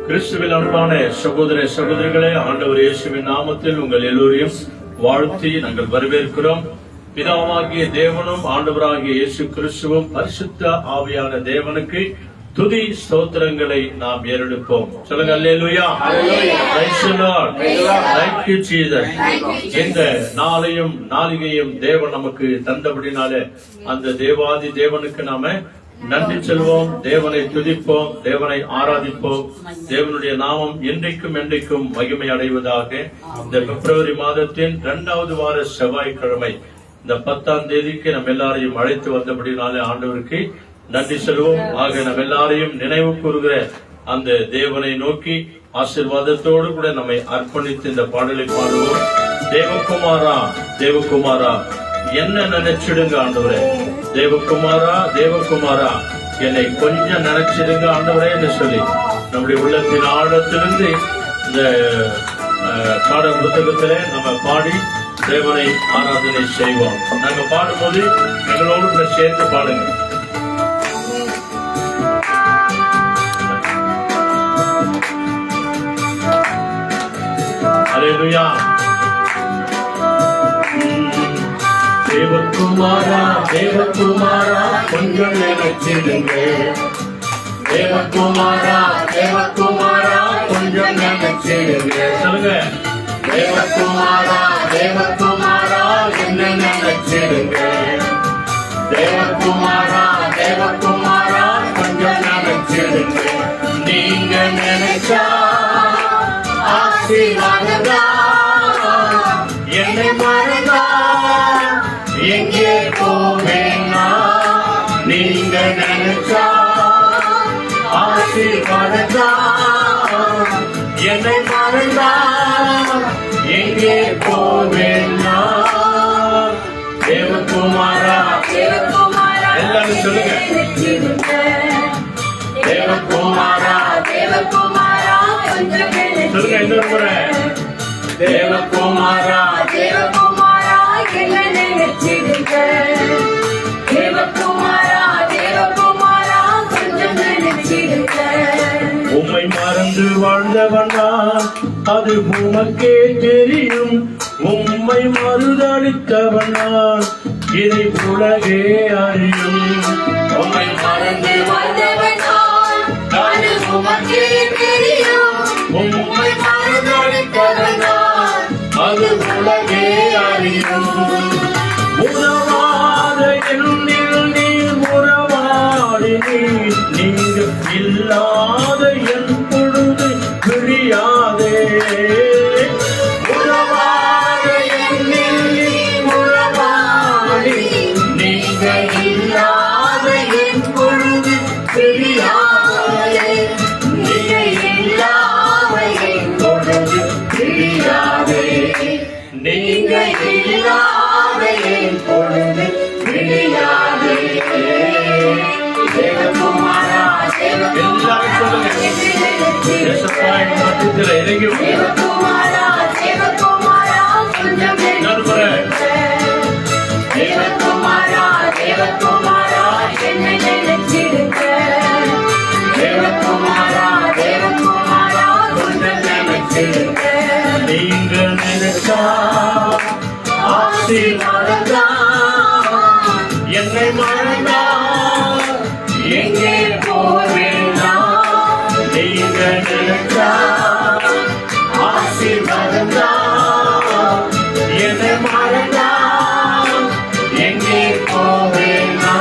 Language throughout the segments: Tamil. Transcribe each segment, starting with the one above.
கிறிஸ்துவில் அன்பான சகோதர சகோதரிகளே, ஆண்டவர் இயேசுவின் நாமத்தில் உங்கள் எல்லோரையும் வாழ்த்தி நாங்கள் வரவேற்கிறோம். பிதாவாகிய தேவனும் ஆண்டவராகிய இயேசு கிறிஸ்துவும் பரிசுத்த ஆவியான தேவனுக்கு துதி ஸ்தோத்திரங்களை நாம் ஏறெடுப்போம். சொல்லுங்க alleluia. Praise the Lord. Thank you Jesus. இந்த நாளையும் நாளிகையும் தேவன் நமக்கு தந்தபடினாலே அந்த தேவாதி தேவனுக்கு நாம நன்றி சொல்வோம், தேவனை துதிப்போம், தேவனை ஆராதிப்போம். தேவனுடைய நாமம் என்றைக்கும் மகிமை அடைவதாக. இந்த பிப்ரவரி மாதத்தின் 2வது வார செவ்வாய்க்கிழமை இந்த 10ஆம் தேதிக்கு நம்ம எல்லாரையும் அழைத்து வந்தபடினாலே ஆண்டவருக்கு நன்றி சொல்வோம். ஆக நம்ம எல்லாரையும் நினைவு கூறுகிற அந்த தேவனை நோக்கி ஆசீர்வாதத்தோடு கூட நம்மை அர்ப்பணித்து இந்த பாடலை பாடுவோம். தேவகுமாரா தேவகுமாரா என்ன நினைச்சிடுங்க ஆண்டவரே, தேவகுமாரா தேவகுமாரா என்னை கொஞ்சம் நினைச்சிடுங்க ஆண்டவரே என்று சொல்லி நம்முடைய உள்ளத்தின் ஆழத்திலிருந்து இந்த பாட புத்தகத்திலே நம்ம பாடி தேவனை ஆராதனை செய்வோம். நாங்க பாடும்போது எங்களோடு கூட சேர்ந்து பாடுங்க. அல்லேலூயா. தேவகுமாரா தேவகுமாரா கொஞ்சம் நினைச்சிடுங்க, தேவகுமாரா தேவகுமாரா கொஞ்சம் நினைச்சிடுங்க. சொல்லுங்க. தேவகுமாரா தேவகுமாரா என்ன நினைச்சிடுங்க, தேவகுமாரா தேவகுமாரா கொஞ்சம் நினைச்சிடுங்க. நீங்க நினைச்சா ஆசீர்வாதா, என்னை மறந்தா எங்கே போவேனா. நீங்க நினைச்சா ஆசீர்வாதா, என்னை மறந்தா எங்கே போவேனா. தேவகுமாரா எல்லாரும் சொல்லுங்க. தேவகுமாரா சொல்லுங்க இன்னொரு முறை. தேவகுமாரா உம்மை மறந்து வாழ்ந்தவனா அது உமக்கே தெரியும், உம்மை மறுதளித்தவனா இதை உலகே அறியும். உம்மை மறந்து வாழ்ந்தவனா அது உமக்கே தெரியும், உம்மை மறுதளித்தவனா அது உலகே அறியும். உறவாத என்னில் நீர் உறவாடினீர், நீங்க இல்லாத என் பொழுது பிரியாதே. உறவாத என்னில் நீர் உறவாடி, நீங்க இல்லாத என் பொழுது பிரியாதே. நீங்க இல்லாத என் பொழுது பிரியாதே. நீங்க இல்லாத என் பொழுது பிரியாதே. தேவகுமாரா எல்லாரும் சொல்லுங்க. தேசப்பா என் மத்தியில இறங்கி தேவகுமாரா நண்பரே. தேவகுமாரா தேவகுமாரா என்னை நினைச்சிடுங்க, தேவகுமாரா தேவகுமாரா கொஞ்சம் நினைச்சிடுங்க. நீங்க நினைச்சா ஆசீர்வாதா, என்னை மறந்தா எங்கே போவேனா. நீங்க நினைச்சா ஆசீர்வாதா, என்னை மறந்தா எங்கே போவேனா.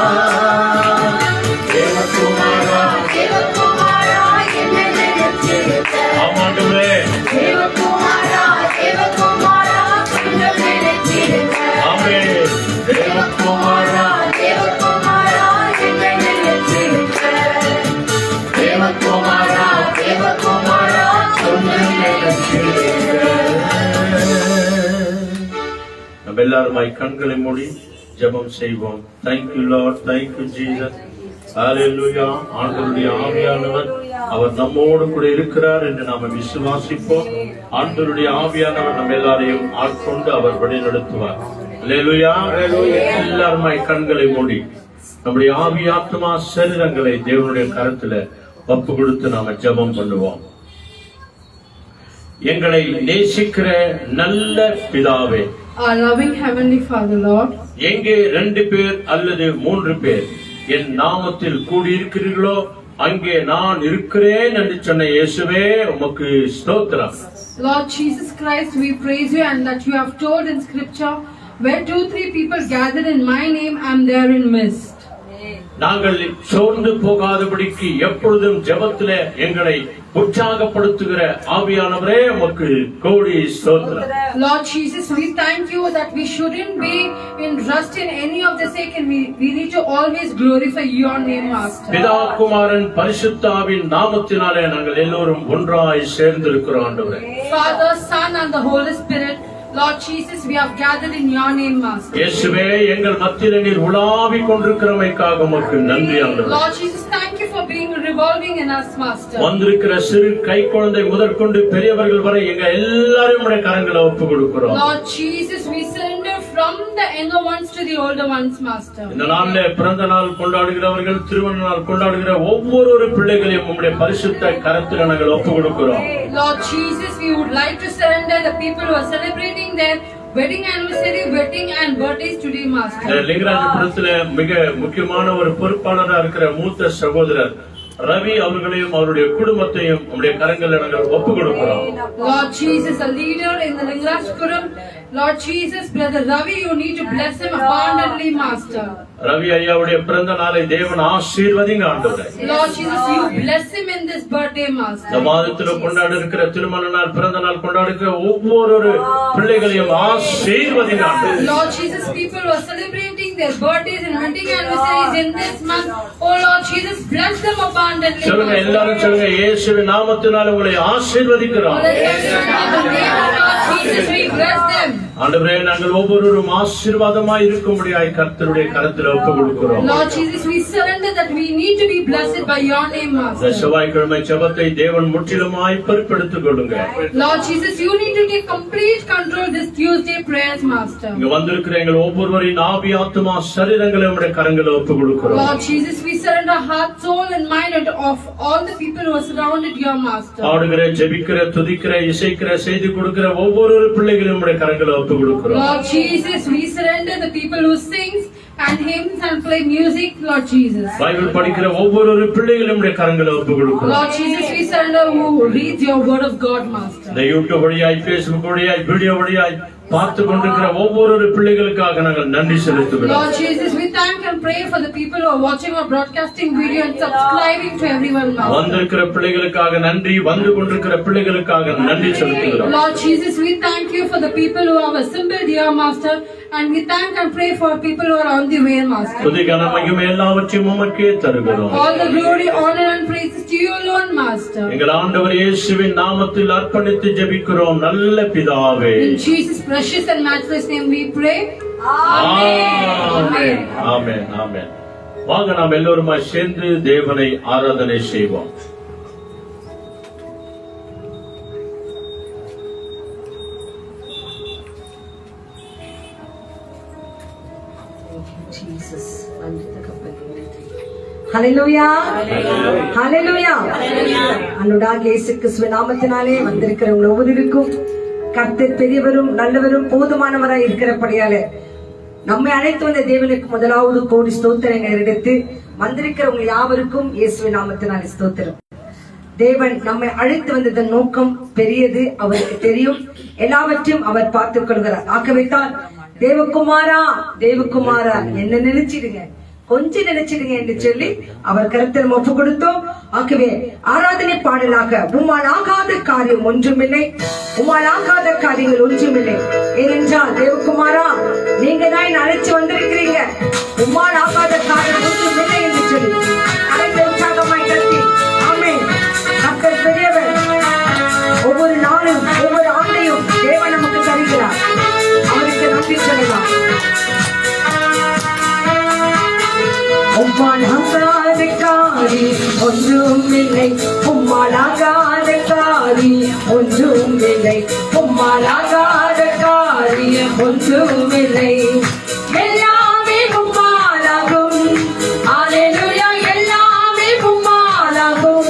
தேவகுமாரா ஆமாண்டவரே. தேவகுமாரா ஆமே. தேவகுமாரா தேவகுமாரா நம்ம எல்லாருமாய் கண்களை மூடி ஜெபம் செய்வோம். Thank you Lord, thank you Jesus. Hallelujah. ஆண்டவருடைய ஆவியானவர் அவர் நம்மோடு கூட இருக்கிறார் என்று நாம விசுவாசிப்போம். ஆண்டவருடைய ஆவியானவர் நம்ம எல்லாரையும் ஆட்கொண்டு அவர் வழி நடத்துவார். ஹல்லேலூயா. எல்லாருமாய் கண்களை மூடி நம்முடைய ஆவி ஆத்மா சரீரங்களை தேவனுடைய கரத்துல ஒப்பு கொடுத்து நாம ஜெபம் பண்ணுவோம். எங்களை நேசிக்கிற நல்ல பிதாவே, Our loving Heavenly Father, Lord, எங்கே 2 பேர் அல்லது 3 பேர் என் நாமத்தில் கூடியிருக்கிறீர்களோ அங்கே நான் இருக்கிறேன் என்று சொன்ன இயேசுவே உமக்கு ஸ்தோத்திரம். Lord Jesus Christ, we praise you and that you have told in scripture, where 2-3 people gathered in my name, I am there in midst. நாங்கள் சோர்ந்து போகாதபடிக்கு எப்பொழுதும் ஜெபத்திலே எங்களை உற்சாகப்படுத்துகிற ஆவியானவரே உமக்கு கோடி ஸ்தோத்திரம். Lord Jesus, we thank you that we shouldn't be in rust in any of the sake, and we need to always glorify your name, Master. பிதா குமாரன் பரிசுத்த ஆவியின் நாமத்தினாலே நாங்கள் எல்லோரும் ஒன்றாய் சேர்ந்திருக்கிறோம் ஆண்டவரே. Father, Son and the Holy Spirit, Lord Jesus, we have gathered in your name, Master. இயேசுவே எங்கள் மத்தியிலே நீர் உலாவிக் கொண்டிருக்கிறமைக்காக உமக்கு நன்றி ஆண்டவரே. Lord Jesus, thank you for being revolving in us, Master. வந்திருக்கிற சிறு கை குழந்தை முதற்கொண்டு பெரியவர்கள் வரை எங்க எல்லாரும் உம்முடைய கரங்களை ஒப்புக் கொடுக்கிறோம். Lord Jesus, we surrender from the younger ones to the older ones, Master. இந்த நாளிலே பிறந்த நாள் கொண்டாடுகிறவர்கள், திருமண நாள் கொண்டாடுகிற ஒவ்வொரு பிள்ளைகளையும் உம்முடைய பரிசுத்த கரத்தில் நாங்கள் ஒப்புக் கொடுக்கிறோம். Lord Jesus, we would like to surrender the people who are celebrating their wedding anniversary, wedding and birthdays today, Master. லிங்கராஜபுரத்துல மிக முக்கியமான ஒரு பொறுப்பாளராக இருக்கிற மூத்த சகோதரர் ரவி அவர்களையும் அவருடைய குடும்பத்தையும் உம்முடைய கரங்களில் நாங்கள் ஒப்புக் கொடுக்கிறோம். Lord Jesus, a leader in the Lingarajapuram, Lord Jesus, Brother Ravi, you need to bless him abundantly, Master. Ravi ஐயாவுடைய பிறந்த நாளை தேவன் ஆசீர்வதிங்க ஆண்டவரே. Lord Jesus, you bless him in this birthday, Master. இந்த மாதத்துல கொண்டாடி இருக்கிற திருமண நாள், பிறந்த நாள் கொண்டாடுகிற ஒவ்வொரு பிள்ளைகளையும் ஆசீர்வதிங்க ஆண்டவரே. Lord Jesus, people who are celebrating their birthdays and wedding anniversaries in this month, oh Lord Jesus, bless them abundantly. சொல்லுங்க, எல்லாரும் சொல்லுங்க, இயேசுவின் நாமத்தினால உங்களை ஆசீர்வதிக்கிறோம். Jesus, we bless them. ஆண்டவரே, நாங்கள் ஒவ்வொருவரும் ஆசீர்வாதமாய் இருக்கும்படியாய் கர்த்தருடைய கரத்தில் ஒப்புக் கொடுக்கிறோம். Lord Jesus, we surrender that we need to be blessed by your name, இந்த Master. செவ்வாய்க்கிழமை ஜெபத்தை தேவன் முற்றிலுமாய் பொறுப்பெடுத்துக் கொள்ளுங்க. Lord Jesus, you need to take complete control this Tuesday prayers, Master. இங்க வந்திருக்கிற எங்கள் ஒவ்வொருவரின் ஆவி, ஆத்துமா, சரீரங்களை உம்முடைய கரங்களில் ஒப்புக் கொடுக்கிறோம். Lord Jesus, we surrender heart, soul and mind of all the people who are surrounded your Master. ஆடுகிற, ஜெபிக்கிற, துதிக்கிற, இசைக்கிற, செய்தி கொடுக்கிற ஒவ்வொரு பிள்ளைகளையும் உம்முடைய கரங்களில் ஒப்புக் கொடுக்கிறோம். Lord Jesus, we surrender the people who sings and hymns and play music, Lord Jesus. Bible படிக்கிற ஒவ்வொரு பிள்ளைகளையும் உம்முடைய கரங்களில் ஒப்புக் கொடுக்கிறோம். Lord Jesus, we surrender who reads your word of God, Master. இந்த யூடியூப் வழியாய், பேஸ்புக் வழியாய், வீடியோ வழியாய் பார்த்து கொண்டிருக்கிற ஒவ்வொரு பிள்ளைகளுக்காக நாங்கள் நன்றி செலுத்துகிறோம். Lord Jesus, we thank and pray for the people who are watching our broadcasting video and subscribing to everyone, Master. வந்திருக்கிற பிள்ளைகளுக்காக நன்றி, வந்து கொண்டிருக்கிற பிள்ளைகளுக்காக நன்றி செலுத்துகிறோம். Lord Jesus, we thank you for the people who have assembled here, Master, and we thank and pray for people who are on the way, Master. துதி, கன, மகிமை எல்லாவற்றையும் உமக்கே தருகிறோம். All the glory, honor and praises to you alone, Master. எங்கள் ஆண்டவர் இயேசுவின் நாமத்தில் அர்ப்பணித்து ஜெபிக்கிறோம் நல்ல பிதாவே. In Jesus' precious and matchless name we pray. ஆமென். ஆமென். ஆமென். வாங்க நாம் எல்லோருமாய் சேர்ந்து தேவனை ஆராதனை செய்வோம். ஹல்லேலூயா, ஹல்லேலூயா. அன்னுடாகிய இயேசு கிறிஸ்துவின் நாமத்தினாலே வந்திருக்கிற உங்கள் ஒவ்வொருவருக்கும் கர்த்தர் பெரியவரும் நல்லவரும் போதுமானவராய் இருக்கிறபடியாலே நம்மை அழைத்து வந்த தேவனுக்கு முதலாவது கோடி ஸ்தோத்திரங்களை எடுத்து வந்திருக்கிற உங்கள் யாவருக்கும் இயேசுவின் நாமத்தினாலே ஸ்தோத்திரம். தேவன் நம்மை அழைத்து வந்ததன் நோக்கம் பெரியது, அவருக்கு தெரியும். எல்லாவற்றையும் அவர் பார்த்துக் கொள்கிறார். ஆகவேத்தான் தேவகுமாரா, தேவகுமாரா என்ன நினைச்சிடுங்க, கொஞ்சம் நினைச்சிடுங்க என்று சொல்லி அவர் கருத்தில் ஒப்பு கொடுத்தோம். ஆகவே ஆராதனை பாடலாக உம்மால் ஆகாத காரியம் ஒன்றுமில்லை, உம்மால் ஆகாத காரியங்கள் ஒன்றுமில்லை. ஏனென்றால் தேவகுமாரா, நீங்க தான் என்ன அழைச்சு வந்திருக்கிறீங்க, உம்மால் ஆகாத காரியம் ஒன்றுமில்லை என்று சொல்லி அழைத்த உற்சாகமாய் கட்டி ஆமென். கர்த்தர் பெரியவர். ஒவ்வொரு நாளும் ஒவ்வொரு ஆண்டையும் தேவன் நமக்கு தருகிறார். அவருக்கு நன்றி சொல்லலாம். உம்மால் ஆகாத காரியம் ஒன்றுமில்லை, உம்மால் ஆகாத காரியம் ஒன்றுமில்லை, உம்மால் ஆகாத காரியம் ஒன்றுமில்லை. எல்லாமே உம்மாலாகும். அல்லேலூயா. எல்லாமே உம்மாலாகும்.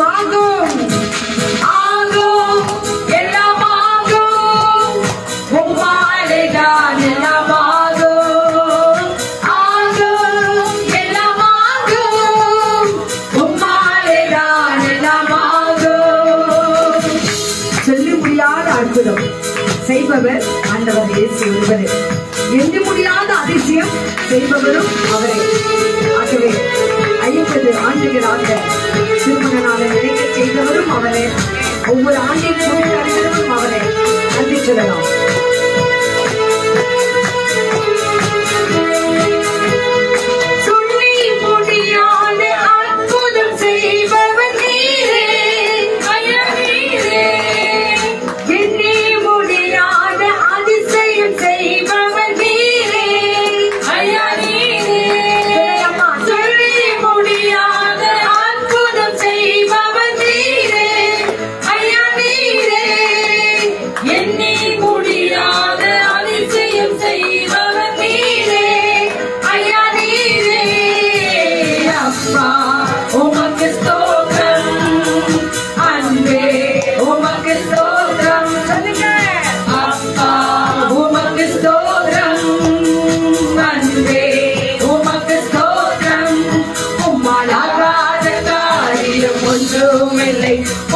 செய்பவர் ஆண்டவர் இயேசு ஒருவரே. எண்ண முடியாத அதிசயம் செய்பவரும் அவரே. ஆகவே 50 ஆண்டுகளாக திருமண நாளை நினைக்க செய்தவரும் அவரே. ஒவ்வொரு ஆண்டையும் கூட்டியவரும் அவரே. நன்றி சொல்லலாம்.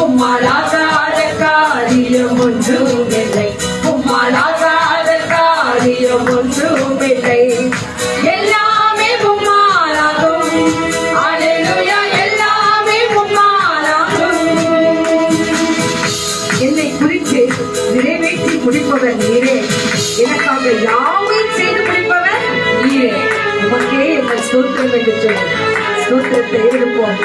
உம்மாலாகாத காரியம் ஒன்றுமில்லை, உம்மாலாகாத காரியம் ஒன்றுமில்லை. எல்லாமே உம்மாலாகும். அல்லேலூயா, எல்லாமே உம்மாலாகும். என்னை குறித்து நிறைவேற்றி முடிப்பவர் நீரே. எனக்காக யாவையும் செய்து முடிப்பவர் நீரே. உமக்கே எங்கள் ஸ்தோத்திரம் என்று சொல்லி ஸ்தோத்திரத்தை எடுப்போம்.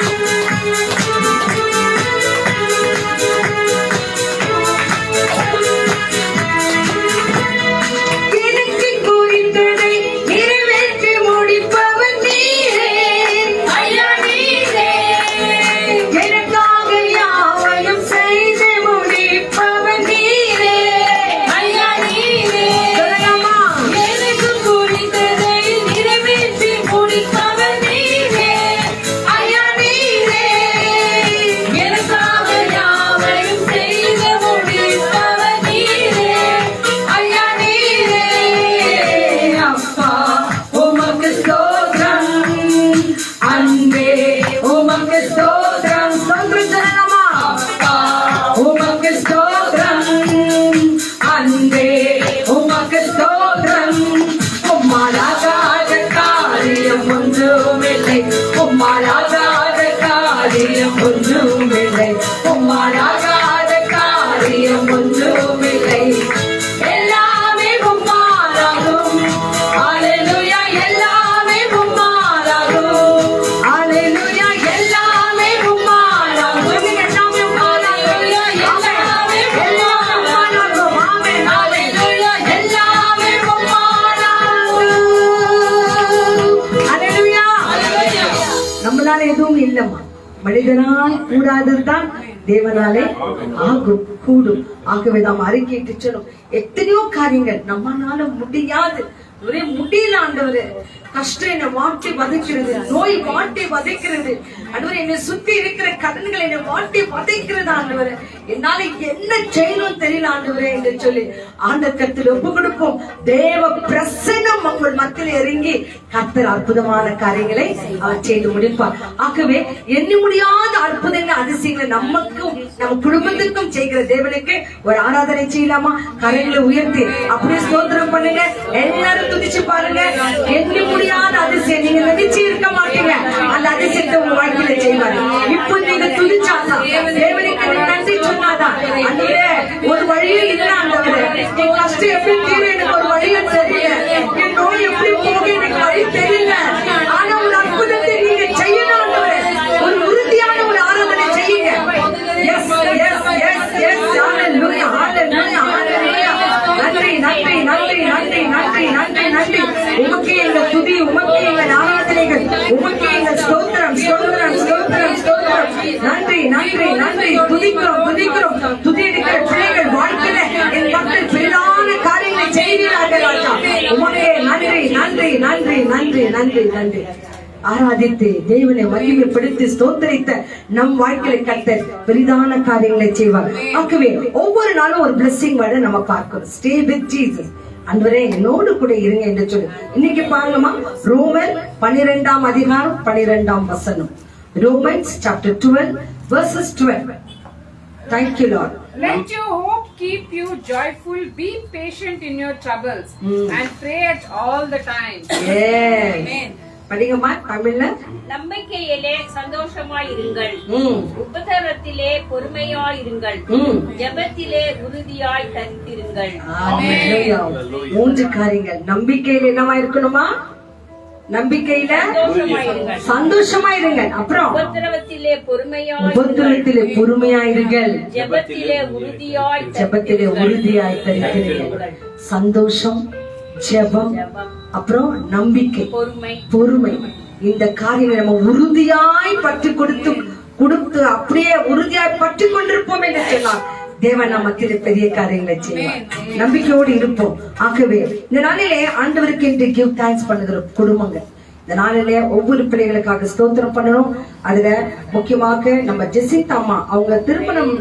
உம்மாலாகாத காரியம் ஒன்றுமில்லை, உம்மாலாகாத காரியம் ஒன்றுமில்லை. எல்லாமே உம்மாலாகும். அல்லேலூயா, எல்லாமே உம்மாலாகும். அல்லேலூயா, எல்லாமே உம்மாலாகும். எல்லாமே உம்மாலாகும். எல்லாமே உம்மாலாகும். ஆமென். அல்லேலூயா, எல்லாமே உம்மாலாகும். அல்லேலூயா. நம்மளால எதுவும் இல்லம்மா, மனிதனால் கூடாததுதான் தேவனாலே ஆகும் கூடும். ஆகவே நாம் அறிக்கையிட்டு சொன்னோம். எத்தனையோ காரியங்கள் நம்மளால முடியாது, ஒரே முடியல ஆண்டவரே. கஷ்டம் என்னை வாட்டி வதைக்கிறது, நோய் வாட்டி வதைக்கிறது ஆண்டவரே. என்னை சுத்தி இருக்கிற கடன்கள் என்னை வாட்டி வதைக்கிறது ஆண்டவரே. என்னால என்ன செய்யணும் தெரியல ஆண்டவரே என்று சொல்லி ஆண்டவர் கர்த்தர் ஒப்பு கொடுப்போம். தேவ பிரசன்னம் உங்கள் மத்தியில் இறங்கி கர்த்தர் அற்புதமான காரியங்களை அவர் செய்து முடிப்பார். ஆகவே எண்ண முடியாத அற்புதங்கள் அதிசயங்களை நமக்கும் நம்ம குடும்பத்துக்கும் செய்கிற தேவனுக்கு ஒரு ஆராதனை செய்யலாமா? கரங்களை உயர்த்தி அப்படியே ஸ்தோத்திரம் பண்ணுங்க. எல்லாரும் துதிச்சு பாருங்க. எண்ண முடியாத அதிசயம் நீங்க நினைச்சு இருக்க மாட்டீங்க, அந்த அதிசயத்தை உங்க வாழ்க்கையில செய்வாரு. இப்போ நீங்க துதிச்சாதான், தேவனுக்கு நீங்க நன்றி சொன்னாதான். அன்றைய ஒரு வழியும் இல்ல ஆண்டவரே. என் கஷ்டம் எப்படி தீர எனக்கு ஒரு வழியும் தெரியல, என் நோய் எப்படி போக எனக்கு வழி தெரியல. ஆனா ஒரு அற்புதத்தை நீங்க செய்யணும் ஆண்டவரே. ஒரு உறுதியான ஒரு ஆராதனை செய்யுங்க. Yes yes yes yes. ஹalleluya ஹalleluya ஹalleluya. நன்றி நன்றி நன்றி நன்றி நன்றி நன்றி நன்றி. உமக்கே எங்கள் துதி, உமக்கே எங்கள் ஆராதனைகள், உமக்கே எங்கள் ஸ்தோத்திரம் ஸ்தோத்திரம் ஸ்தோத்திரம் ஸ்தோத்திரம். நன்றி நன்றி நன்றி. துதிக்கிறோம் துதிக்கிறோம். துதி எடுக்கிற பிள்ளைகள் வாழ்க்கையில என் மக்கள் பெரிதான காரியங்களை செய்கிறார்கள் ராஜா. உமக்கே நன்றி நன்றி நன்றி நன்றி நன்றி நன்றி. ஆராதித்து தேவனை மகிமைப்படுத்தி ஸ்தோத்திரித்த நம் வாழ்க்கையில கர்த்தர் பெரிதான காரியங்களை செய்வார். ஆகவே ஒவ்வொரு நாளும் ஒரு பிளெஸிங் வேர்டை நம்ம பார்க்கிறோம். Stay with Jesus. அன்வரே என்னோடு கூட இருங்க என்று சொல்லி இன்னைக்கு பாருங்கம்மா, ரோமர் 12ஆம் அதிகாரம் 12ஆம் வசனம். Romans chapter 12 verses 12. Thank you Lord. Let your hope keep you joyful. Be patient in your troubles and pray at all the time. Amen. படிங்கம்மா தமிழ்ல. நம்பிக்கையிலே சந்தோஷமாயிருங்கள், உபத்திரவத்திலே பொறுமையாயிருங்கள், ஜெபத்திலே உறுதியாய் தரித்திருங்கள். மூன்று காரியங்கள். நம்பிக்கையில என்னவா இருக்கணுமா? நம்பிக்கையில சந்தோஷமா இருங்க. அப்புறம் உபத்திரவத்திலே பொறுமையாயிருங்கள், ஜெபத்திலே உறுதியாய் தரித்திருங்கள். சந்தோஷம், ஜெபம், அப்புறம் நம்பிக்கை, பொறுமை. இந்த காரியங்களை நம்ம உறுதியாய் பற்றி கொடுத்து அப்படியே உறுதியாய் பற்றி கொண்டிருப்போம் என்று சொன்னார். தேவன் மத்தியில் பெரிய காரியங்களை செய்வார். நம்பிக்கையோடு இருப்போம். ஆகவே இந்த நாளிலே ஆண்டவருக்கு என்று கிவ் தேங்க்ஸ் பண்ணுகிற குடும்பங்கள், இந்த நாளிலே ஒவ்வொரு பிள்ளைகளுக்காக ஸ்தோத்திரம் பண்ணணும். அதுல முக்கியமாக நம்ம ஜெசிதாமா அவங்க திருமணம்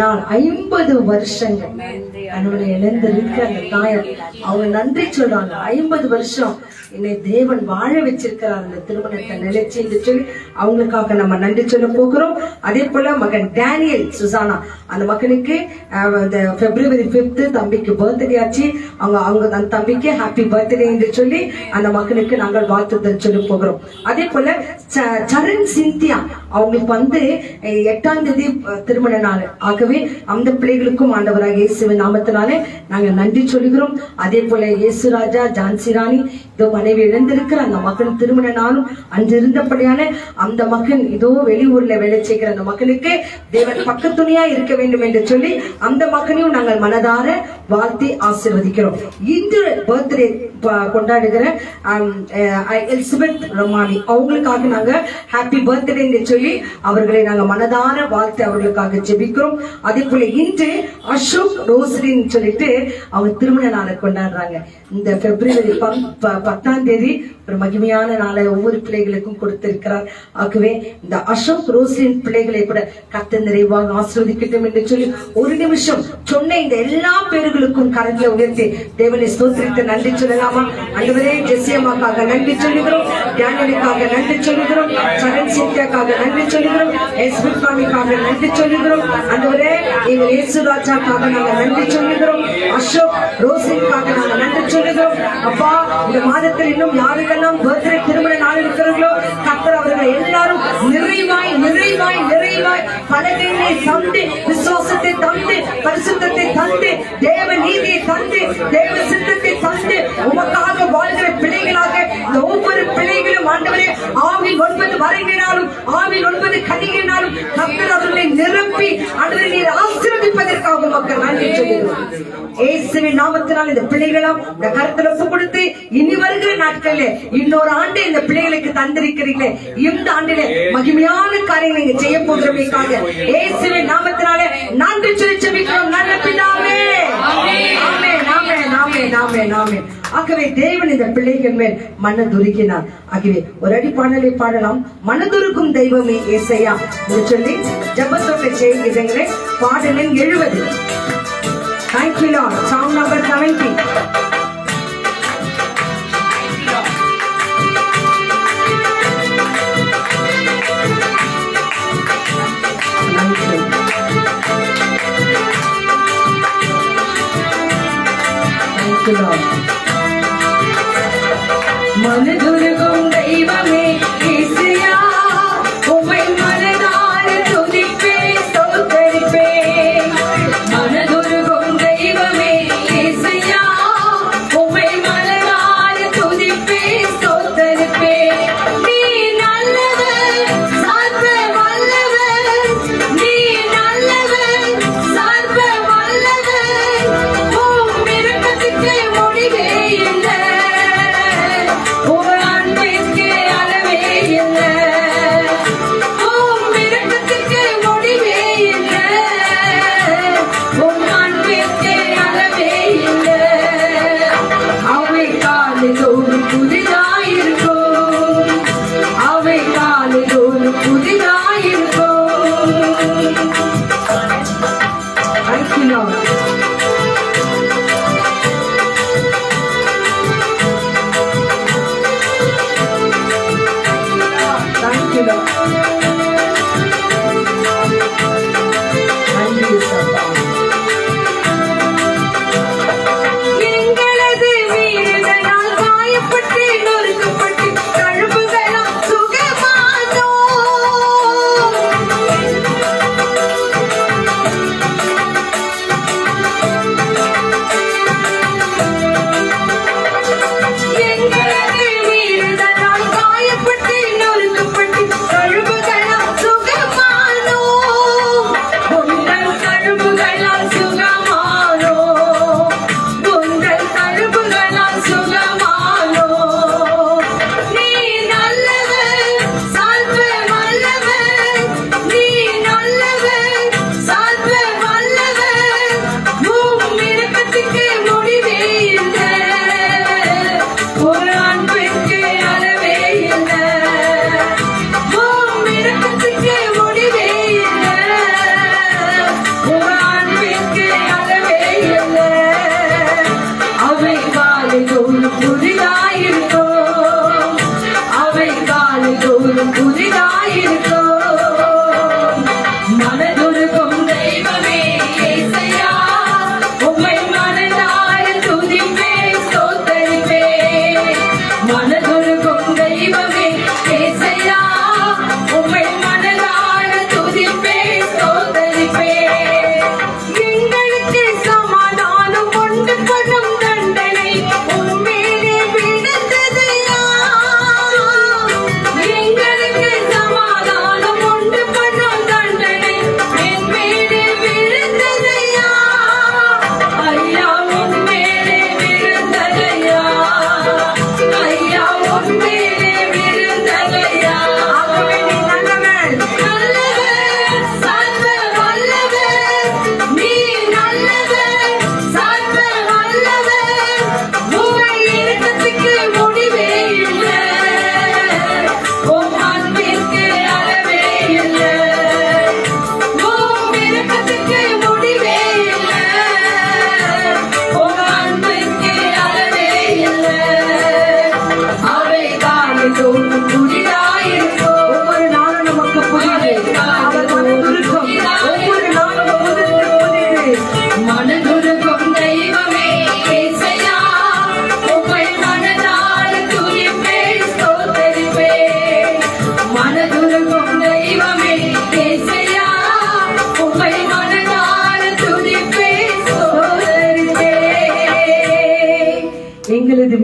நாள் 50 வருஷங்கள் அவங்களை இழந்திருக்க அந்த தாயம் அவங்க நன்றி சொல்றாங்க. 50 வருஷம் என்னை தேவன் வாழ வச்சிருக்கிறார், அந்த திருமணத்தை நிலைச்சு என்று சொல்லி அவங்களுக்காக நம்ம நன்றி சொல்ல போகிறோம். அதே போல மகன் டேனியல் சுசானா, அந்த மகனுக்கு February 5th தம்பிக்கு பர்த்டே ஆச்சு. அவங்க அந்த தம்பிக்கு ஹாப்பி பர்த்டே என்று சொல்லி அந்த மகனுக்கு நாங்கள் வாழ்த்துதல் சொல்ல போகிறோம். அதே போல சரண் சிந்தியா அவங்களுக்கு 8ஆம் தேதி திருமண நாள். ஆகவே அந்த பிள்ளைகளுக்கும் ஆண்டவராக இயேசுவின் நாமத்தினாலே நாங்கள் நன்றி சொல்கிறோம். அதே போல இயேசு ராஜா, ஜான்சி ராணி இதோ மனைவி இழந்திருக்கிற அந்த மகன் திருமண நாளும் அன்று இருந்தபடியான அந்த மகன் இதோ வெளியூர்ல வேலை செய்கிற அந்த மகனுக்கு தேவன் பக்கத்துணையா இருக்க வேண்டும் என்று சொல்லி அந்த மகனையும் நாங்கள் மனதார வாழ்த்தி ஆசீர்வதிக்கிறோம். இன்று பர்த்டே கொண்டாடுகிற எலிசபெத் ரமானி அவங்களுக்காக நாங்க ஹாப்பி பர்த்டே என்று சொல்லி அவர்களை நாங்க மனதார வாழ்த்து அவர்களுக்காக ஜெபிக்கிறோம். அதே போல இன்று அசோக் ரோஸ்லின் சொல்லிட்டு அவங்க திருமண நாளை கொண்டாடுறாங்க. இந்த February 10ஆம் தேதி ஒரு மகிமையான நாளை ஒவ்வொரு பிள்ளைகளுக்கும் கொடுத்திருக்கிறார். ஆகவே இந்த அசோக் ரோஸ்லின் பிள்ளைகளை கூட கர்த்தர் நிறைவாக ஆசீர்வதிக்கட்டும் என்று சொல்லி ஒரு நிமிஷம் சொன்ன இந்த எல்லா பேர்களுக்கும் கரங்களை உயர்த்தி தேவனை ஸ்தோத்திரித்து நன்றி சொல்லலாமா? ஆண்டவரே, ஜெசியம்மாக்காக நன்றி சொல்லுகிறோம், டேனியலுக்காக நன்றி சொல்லுகிறோம், சரண் சிந்தியாக்காக நன்றி சொல்லுகிறோம், எஸ்பிகாமிக்காக நன்றி சொல்லுகிறோம். ஆண்டவரே, எங்கள் இயேசு ராஜாக்காக நாங்கள் நன்றி சொல்லுகிறோம், அசோக் ரோஸ்லினுக்காக நாங்கள் நன்றி சொல்லுகிறோம். அப்பா, இந்த மாதத்தில் இன்னும் யாருக்கெல்லாம் பர்த்டே திருமண நாள் இருக்கிறார்களோ கர்த்தர் அவர்கள் எல்லாரும் நிறைவாய் நிறைவாய் நிறைவாய் பலகையை தந்து, விசுவாசத்தை தந்து, பரிசுத்தத்தை தந்து, தேவ நீதியை தந்து, தேவ சித்தத்தை தந்து உமக்காக வாழ்கிற பிள்ளைகளாக இந்த ஒவ்வொரு பிள்ளைகளும் ஆண்டவரே ஆவில் 9 வரையினாலும் ஆவில் 9 கனிகளினாலும் கர்த்தர் அவர்களை நிரப்பி ஆண்டவரே நீர் ஆசீர்வதிப்பதற்காக மக்கள் நன்றி சொல்லுகிறோம். இயேசுவின் நாமத்தினால் இந்த பிள்ளைகளும் இந்த கருத்துல ஒப்பு கொடுத்து இனி வருகிற நாட்களிலே இன்னொரு ஆண்டு இந்த பிள்ளைகளுக்கு தந்திருக்கிறீங்களே, இந்த ஆண்டிலே மகிமையான காரியங்களை நீங்க செய்ய போகிறமைக்காக இயேசுவின் நாமத்தினாலே நன்றி சொல்லி ஜெபிக்கிறோம். நல்ல பிதாவே, ஆமென் ஆமென் ஆமென் ஆமென் ஆமென். ஆகவே தேவன் இந்த பிள்ளைகள் மேல் மனதுருகினார். ஆகவே ஒரு அடி பாடலை பாடலாம். மனதுருகும் தெய்வமே ஏசையா என்று சொல்லி ஜெபத்தோட செய்கிறீங்களே. பாடலின் 70. Thank you Lord. Song number 70. Thank you Lord. மனதுருகும் தெய்வமே ஏசையா, உம்மை மனதார துதிப்பேன் ஸ்தோத்தரிப்பேன். மனதுருகும் தெய்வமே ஏசையா,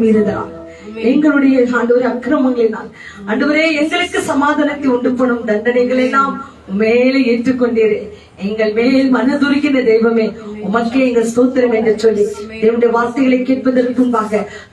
மீறுதலால், எங்களுடைய ஆண்டவரே அக்கிரமங்களினால் ஆண்டவரே எங்களுக்கு சமாதானத்தை உண்டு பண்ணும் தண்டனைகள் எல்லாம் மேலே ஏற்றுக்கொண்டீரே. எங்கள் மேல் மனதுருகின தெய்வமே, உமக்கே எங்கள் ஸ்தோத்திரம் என்று சொல்லி தேவனுடைய வார்த்தைகளை கேட்பதற்கு முன்பாக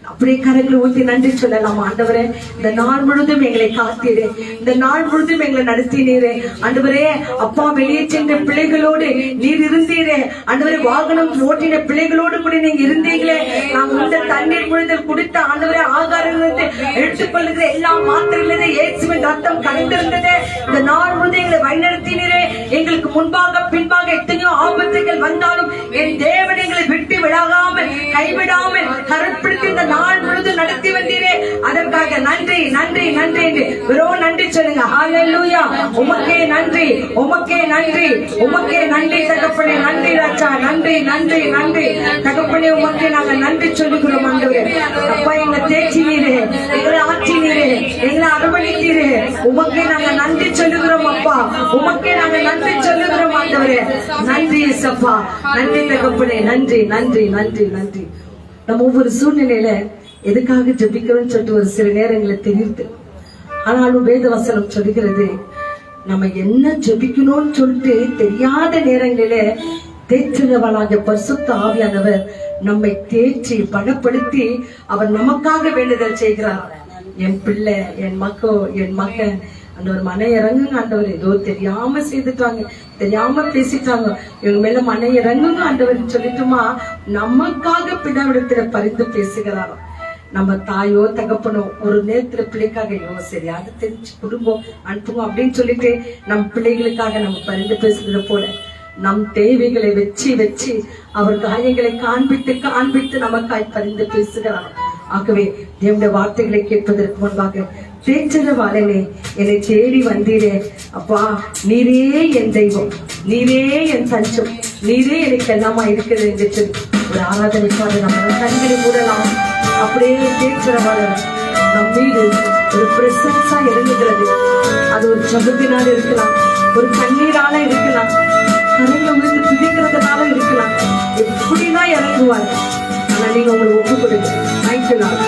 அப்படியே கரங்களை ஊற்றி நன்றி சொல்லலாம். ஆண்டவரே, இந்த நாள் முழுதும் எங்களை காத்தீரே, இந்த நாள் முழுதும் எங்களை நடத்தினீரே. ஆண்டவரே அப்பா, வெளியே சென்ற பிள்ளைகளோடு நீர் இருந்தீரே. ஆண்டவரே, வாகனம் ஓட்டின பிள்ளைகளோடு கூட நீங்க இருந்தீங்களே. நாம் இந்த தண்ணீர் முழுதல் குடித்த ஆண்டவரே ஆகாரத்தை எடுத்துக்கொள்ளுகிற எல்லா மாத்திரையிலிருந்து இயேசுவின் ரத்தம் கலந்திருந்தது. இந்த நாள் முழுதும் எங்களை வழிநடத்தினீரே. எங்களுக்கு முன்பாக பின்பாக எத்தனையோ ஆபத்துகள் வந்தாலும் என் தேவன் எங்களை விட்டு விடாமல் கைவிடாமல் கருப்பிடித்து இந்த நாள் முழுதும் நடத்தி வந்தீரே. அதற்காக நன்றி நன்றி நன்றி என்று வெறும் நன்றி சொல்லுங்க. ஹல்லேலூயா. உமக்கே நன்றி, உமக்கே நன்றி, உமக்கே நன்றி தகப்பனே. நன்றி ராஜா, நன்றி நன்றி நன்றி தகப்பனே. உமக்கே நாங்கள் நன்றி சொல்லுகிறோம். ஆண்டவரே அப்பா, எங்களை தேய்ச்சினீரே, எங்களை ஆற்றினீரே, எங்களை அரவணைத்தீரே. உமக்கே நாங்கள் நன்றி சொல்லுகிறோம். அப்பா, உமக்கே நாங்கள் நன்றி சொல்லுகிறோம். ஆண்டவரே நன்றி சப்பா, நன்றி தகப்பனே. நன்றி நன்றி நன்றி நன்றி. நம்ம ஒவ்வொரு சூழ்நிலையில எதுக்காக ஜெபிக்கிறோம்னு சொல்லிட்டு ஒரு சில நேரங்களை தெரியுது. ஆனாலும் வேத வசனம் சொல்லுகிறது, நம்ம என்ன ஜெபிக்கணும்னு சொல்லிட்டு தெரியாத நேரங்களில தேற்றுகிறவனாக பரிசுத்த ஆவியானவர் நம்மை தேற்றி பலப்படுத்தி அவர் நமக்காக வேண்டுதல் செய்கிறார். என் பிள்ளை, என் மக்கள், என் மகன், அந்த ஒரு மன இறங்குங்க ஆண்டவர். ஏதோ தெரியாம செய்துட்டாங்க, தெரியாம பேசிட்டாங்க, இவங்க மேல மன இறங்குங்க ஆண்டவர் சொல்லிட்டுமா நமக்காக பிதாவிடத்துல பரிந்து பேசுகிறாராம். நம்ம தாயோ தகப்பனோ ஒரு நேரத்துல பிள்ளைக்காக சரி அது தெரிஞ்சு குடும்பம் அனுப்புங்க அப்படின்னு சொல்லிட்டு நம் பிள்ளைகளுக்காக நம்ம பரிந்து பேசுகிறது போல நம் தேவைகளை வச்சு வச்சு அவர் காரியங்களை காண்பித்து காண்பித்து நமக்காய் பரிந்து பேசுகிறார். ஆகவே தேவனுடைய வார்த்தைகளை கேட்பதற்கு முன்பாக தேற்றரவாளனே, என்னை தேடி வந்தீரே அப்பா, நீரே என் தெய்வம், நீரே என் தஞ்சம், நீரே எனக்கு எல்லாமா இருக்கிறது என்று சொல்லி ஒரு ஆராதனைக்காக நம்ம கண்களை மூடலாம். அப்படியே தேற்றரவாளன் நம் மீது ஒரு பிரசன்ஸா இறங்குகிறது. அது ஒரு ஜபத்தினால இருக்கலாம், ஒரு கண்ணீரால இருக்கலாம், கரையில விழுந்து துதிக்கிறதுனால இருக்கலாம். எப்படிதான் இறங்குவார். ஆனா நீங்க உங்களுக்கு ஒப்பு கொடுங்க. வாங்கிக்கலாம்.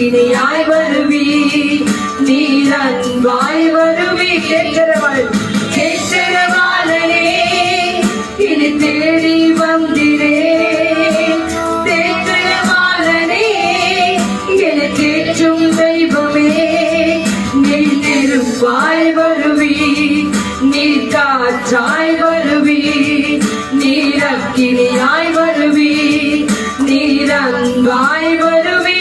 நீராய் வருவி, நீரன்பாய் வருவி. தேற்றரவாளனே, இனி தேடி வந்திரே. தேற்றரவாளனே, என்னை தேற்றும் தெய்வமே, நீ நெருப்பாய் வருவி, நீ காற்றாய் வருவி, நீரக்கினியாய் வருவி, நீரன்பாய் வருவி.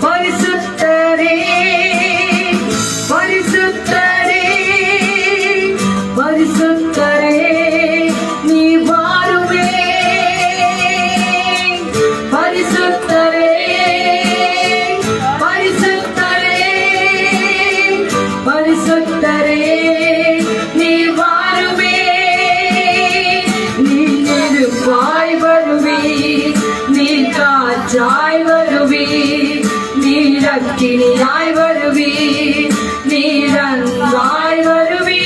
பரிசுத்தரே, பரிசுத்தரே, பரிசுத்தரே, நீ வாருமே. பரிசுத்தரே, பரிசுத்தரே, பரிசுத்தரே, நீ வாருமே. நீ நெருப்பாய் வருவி, நீ காற்றாய் வருவி, நீரக்கினியாய் வருவி, நீரன்பாய் வருவி.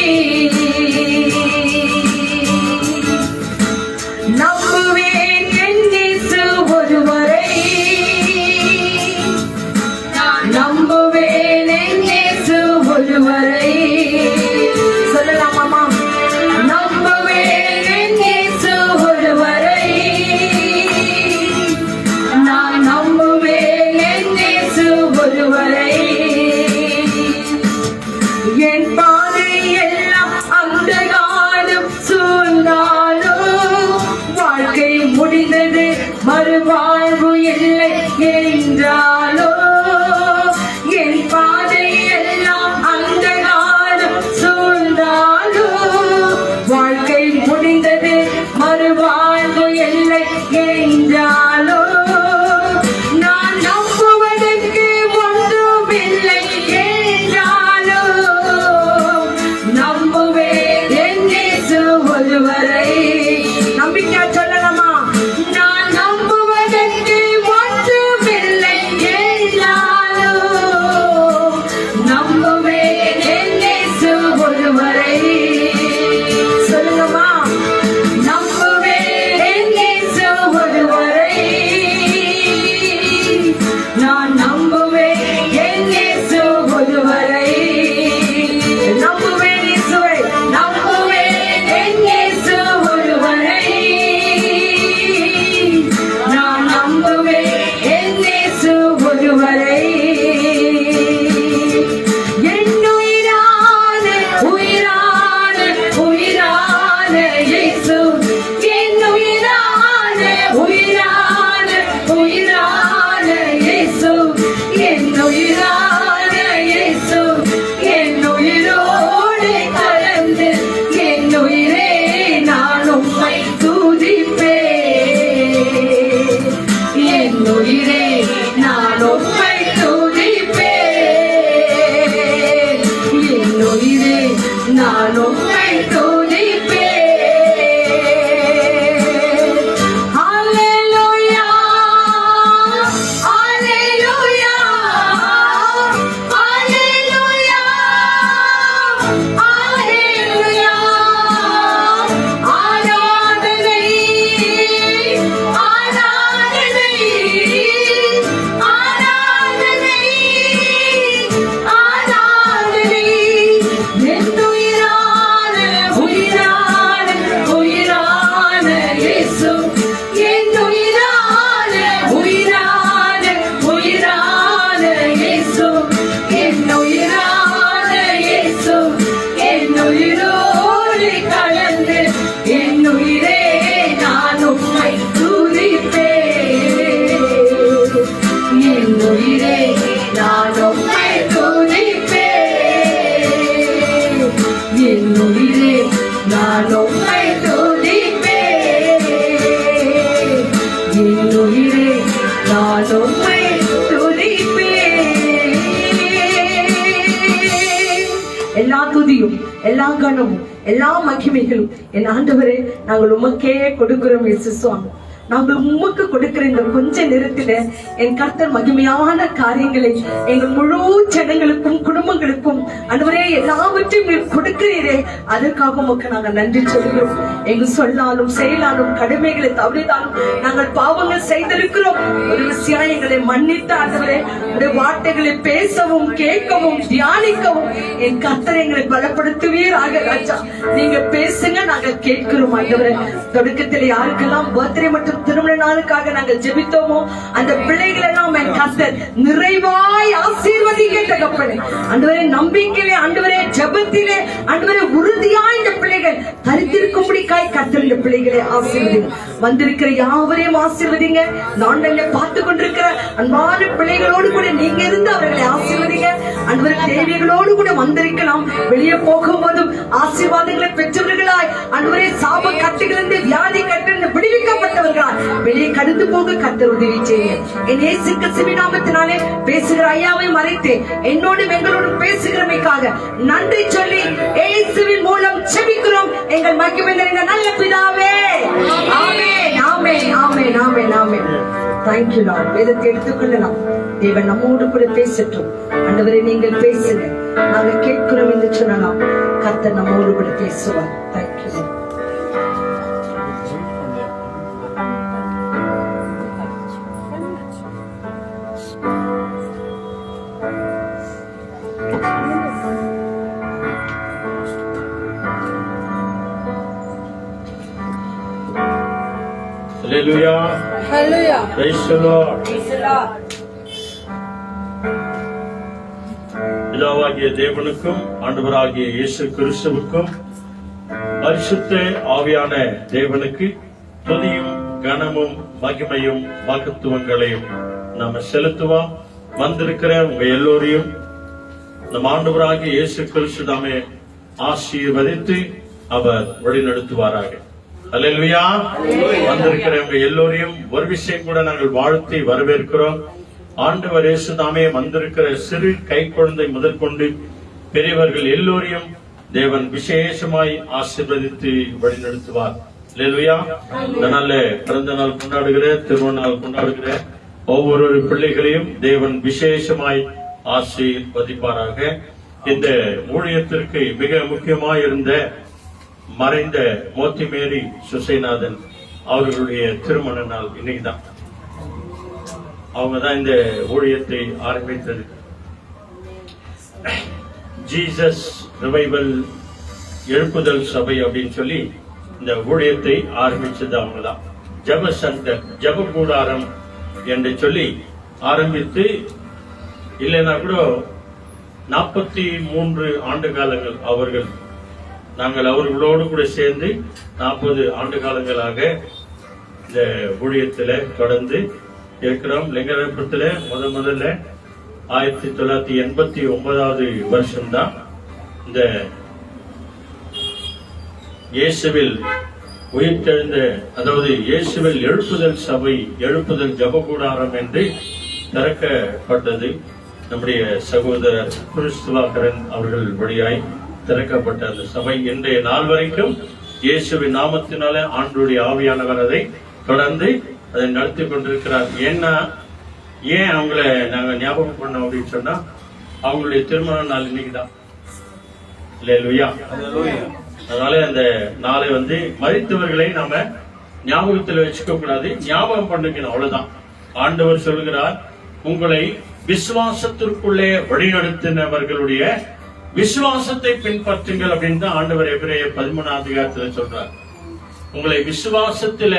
நம்புவேன் என் இயேசு ஒருவரை, நம்புவேன் என் இயேசு ஒருவரை. சொல்லலாமா? நம்புவேன் என் இயேசு ஒருவரை, நான் நம்புவேன் என் இயேசு ஒருவரை. என் பாதை எல்லாம் அந்த காலம் சூழ்ந்தாலும் வாழ்க்கை முடிந்தது, மறுவாழ்வு இல்லை என்றாலோ. என் பாதை எல்லாம் அந்த காலம் சூழ்ந்தாலும் வாழ்க்கை முடிந்தது, மறுவாழ்வு இல்லை என்றாலோ. நான் நம்புவதற்கு ஒன்றுமில்லை என்றாலும் உயிரான உயிரான இயேசு என் உயிரான இயேசு என் உயிரோடு கலந்து என் உயிரே நான் உம்மை துதிப்பேன் என் உயிரே நான் உம்மை துதிப்பேன் என் உயிரே நான் உம்மை துதிப்பேன் ஹல்லேலூயா ஹல்லேலூயா ஹல்லேலூயா ஹல்லேலூயா ஆராதனை ஆராதனை ஆராதனை ஆராதனை என் உயிரான உயிரான உயிரான இயேசு என் உயிரான உயிரான உயிரான இயேசு என் உயிரான இயேசு என் உயிரோடு கலந்து என் உயிரே நான் உம்மை துதிப்பேன் என் உயிரே நான் உம்மை துதிப்பேன் என் உயிரே நான் உம்மை துதிப்பேன் என் உயிரே நான் உம்மை துதிப்பேன். எல்லா துதியும் எல்லா கனமும் எல்லா மகிமைகளும் என் ஆண்டவரே நாங்கள் உமக்கே கொடுக்கிறோம் இயேசு சுவாமி. நாங்கள் உமக்கு கொடுக்கிற இந்த கொஞ்ச நேரத்தில என் கர்த்தர் மகிமையான காரியங்களை எங்கள் முழு ஜனங்களுக்கும் குடும்பங்களுக்கும் ஆண்டவரே எல்லாவற்றையும் நீர் கொடுக்கிறீரே, அதற்காக உமக்கு நாங்கள் நன்றி சொல்கிறோம். எங்க சொல்லாலும் செயலாலும் கடமைகளை தவறினாலும் நாங்கள் பாவங்கள் செய்திருக்கிறோம். ஒரு விஷயம் எங்களை மன்னித்து ஆண்டவரே உடைய வார்த்தைகளை பேசவும் கேட்கவும் தியானிக்கவும் என் கர்த்தர் எங்களை பலப்படுத்துவீராக. ராஜா நீங்க பேசுங்க, நாங்கள் கேட்கிறோம். ஆண்டவரே தொடக்கத்தில் யாருக்கெல்லாம் பர்த்டே மற்றும் திருமண நாளுக்காக நாங்கள் ஜெபித்தோமோ அந்த பிள்ளைகள் எல்லாம் என் கர்த்தர் நிறைவாய் ஆசீர்வதிக்க தகப்பனே. ஆண்டவரே நம்பிக்கையிலே ஆண்டவரே ஜெபத்திலே ஆண்டவரே உறுதியாய் இந்த பிள்ளைகள் தரித்திருக்கும்படிக்காய் கர்த்தர் இந்த பிள்ளைகளை ஆசீர்வதிங்க. வந்திருக்கிற யாவரையும் ஆசீர்வதிங்க. நான்களை பார்த்து கொண்டிருக்கிற அன்பான பிள்ளைகளோடு கூட நீங்க இருந்து அவர்களை ஆசீர்வதிங்க. ஆண்டவரே தேவைகளோடு கூட வந்திருக்கலாம். வெளியே போகும்போதும் ஆசீர்வாதங்களை பெற்றவர்களாய் ஆண்டவரே சாப கட்டுகளிலிருந்து வியாதி கட்டிலிருந்து விடுவிக்கப்பட்டவர்களாய் வெளியே கடந்து போக கர்த்தர் உதவி செய்யுங்க. என் இயேசு கிறிஸ்துவின் நாமத்தினாலே பேசுகிற ஐயாவை மறைத்து என்னோடும் எங்களோடும் பேசுகிறமைக்காக நன்றி சொல்லி இயேசுவின் மூலம் ஜெபிக்கிறோம் எங்கள் மகிமை நிறைந்த நல்ல பிதாவே. ஆமென் ஆமென் ஆமென் ஆமென் ஆமென். Thank you Lord. வேதத்தை எடுத்துக்கொள்ளலாம். தேவன் நம்மோடு கூட பேசட்டும். ஆண்டவரே நீங்கள் பேசுங்க, நாங்கள் கேட்கிறோம் என்று சொல்லலாம். கர்த்தர் நம்மோடு கூட பேசுவார். Thank you Lord. Hallelujah. Hallelujah. Praise the Lord. பிதாவாகிய தேவனுக்கும் ஆண்டவராகிய இயேசு கிறிஸ்துவுக்கும் பரிசுத்த ஆவியான தேவனுக்கு துதியும் கனமும் மகிமையும் மகத்துவங்களையும் நாம செலுத்துவோம். வந்திருக்கிற உங்க எல்லோரையும் நம் ஆண்டவராகிய இயேசு கிறிஸ்து தாமே ஆசீர்வதித்து அவர் வழிநடத்துவாராக. அல்லேலூயா. வந்திருக்கிறவங்க எல்லோரையும் ஒரு விஷயம் கூட நாங்கள் வாழ்த்தி வரவேற்கிறோம். ஆண்டவர் இயேசு தாமே வந்திருக்கிற சிறு கை குழந்தை முதற்கொண்டு பெரியவர்கள் எல்லோரையும் தேவன் விசேஷமாய் ஆசீர்வதித்து வழிநடத்துவார். அல்லேலூயா. இந்த நாள்ல பிறந்த நாள் கொண்டாடுகிற திருமண நாள் கொண்டாடுகிற ஒவ்வொரு பிள்ளைகளையும் தேவன் விசேஷமாய் ஆசீர்வதிப்பாராக. இந்த ஊழியத்திற்கு மிக முக்கியமாயிருந்த மறைந்த மோத்திமேரி சுசைநாதன் அவர்களுடைய திருமண நாள் இன்னைக்குதான். அவங்கதான் இந்த ஊழியத்தை ஆரம்பித்தது. ஜீசஸ் ரிவைவல் எழுப்புதல் சபை அப்படின்னு சொல்லி இந்த ஊழியத்தை ஆரம்பிச்சது அவங்கதான். ஜப சங்கர் ஜப கூடாரம் என்று சொல்லி ஆரம்பித்து இல்லைன்னா கூட 43 ஆண்டு காலங்கள் நாங்கள் அவர்களோடு கூட சேர்ந்து 40 ஆண்டு காலங்களாக இந்த ஊழியத்துல தொடர்ந்து இருக்கிறோம். லிங்கராஜபுரத்துல முதல்ல 1989வது வருஷம்தான் இந்த இயேசுவில் உயிர்த்தெழுந்த, அதாவது இயேசுவில் எழுப்புதல் சபை, எழுப்புதல் ஜபக்கூடாரம் என்று திறக்கப்பட்டது. நம்முடைய சகோதரர் கிறிஸ்துவாகரன் அவர்கள் வழியாய் திறக்கப்பட்ட அந்த சபை இன்றைய நாள் வரைக்கும் இயேசுவின் நாமத்தினால ஆண்டவருடைய ஆவியானவர் அதை தொடர்ந்து அதை நடத்தி கொண்டிருக்கிறார். ஏன் அவங்கள நாங்க ஞாபகம் பண்ணோம் அப்படின்னு சொன்னா, அவங்களுடைய திருமண நாள் இன்னைக்குதான். அல்லேலூயா. அதனால அந்த நாளை மரித்தவர்களை நாம ஞாபகத்தில் வச்சுக்க கூடாது, ஞாபகம் பண்ணிக்கணும், அவ்வளவுதான். ஆண்டவர் சொல்கிறார், உங்களை விசுவாசத்திற்குள்ளே வழிநடத்தினவர்களுடைய விசுவாசத்தை பின்பற்றுங்கள் அப்படின்னு தான் ஆண்டவர் எபிரேயர் 13ஆம் அதிகாரத்தில் சொல்றார். உங்களை விசுவாசத்தில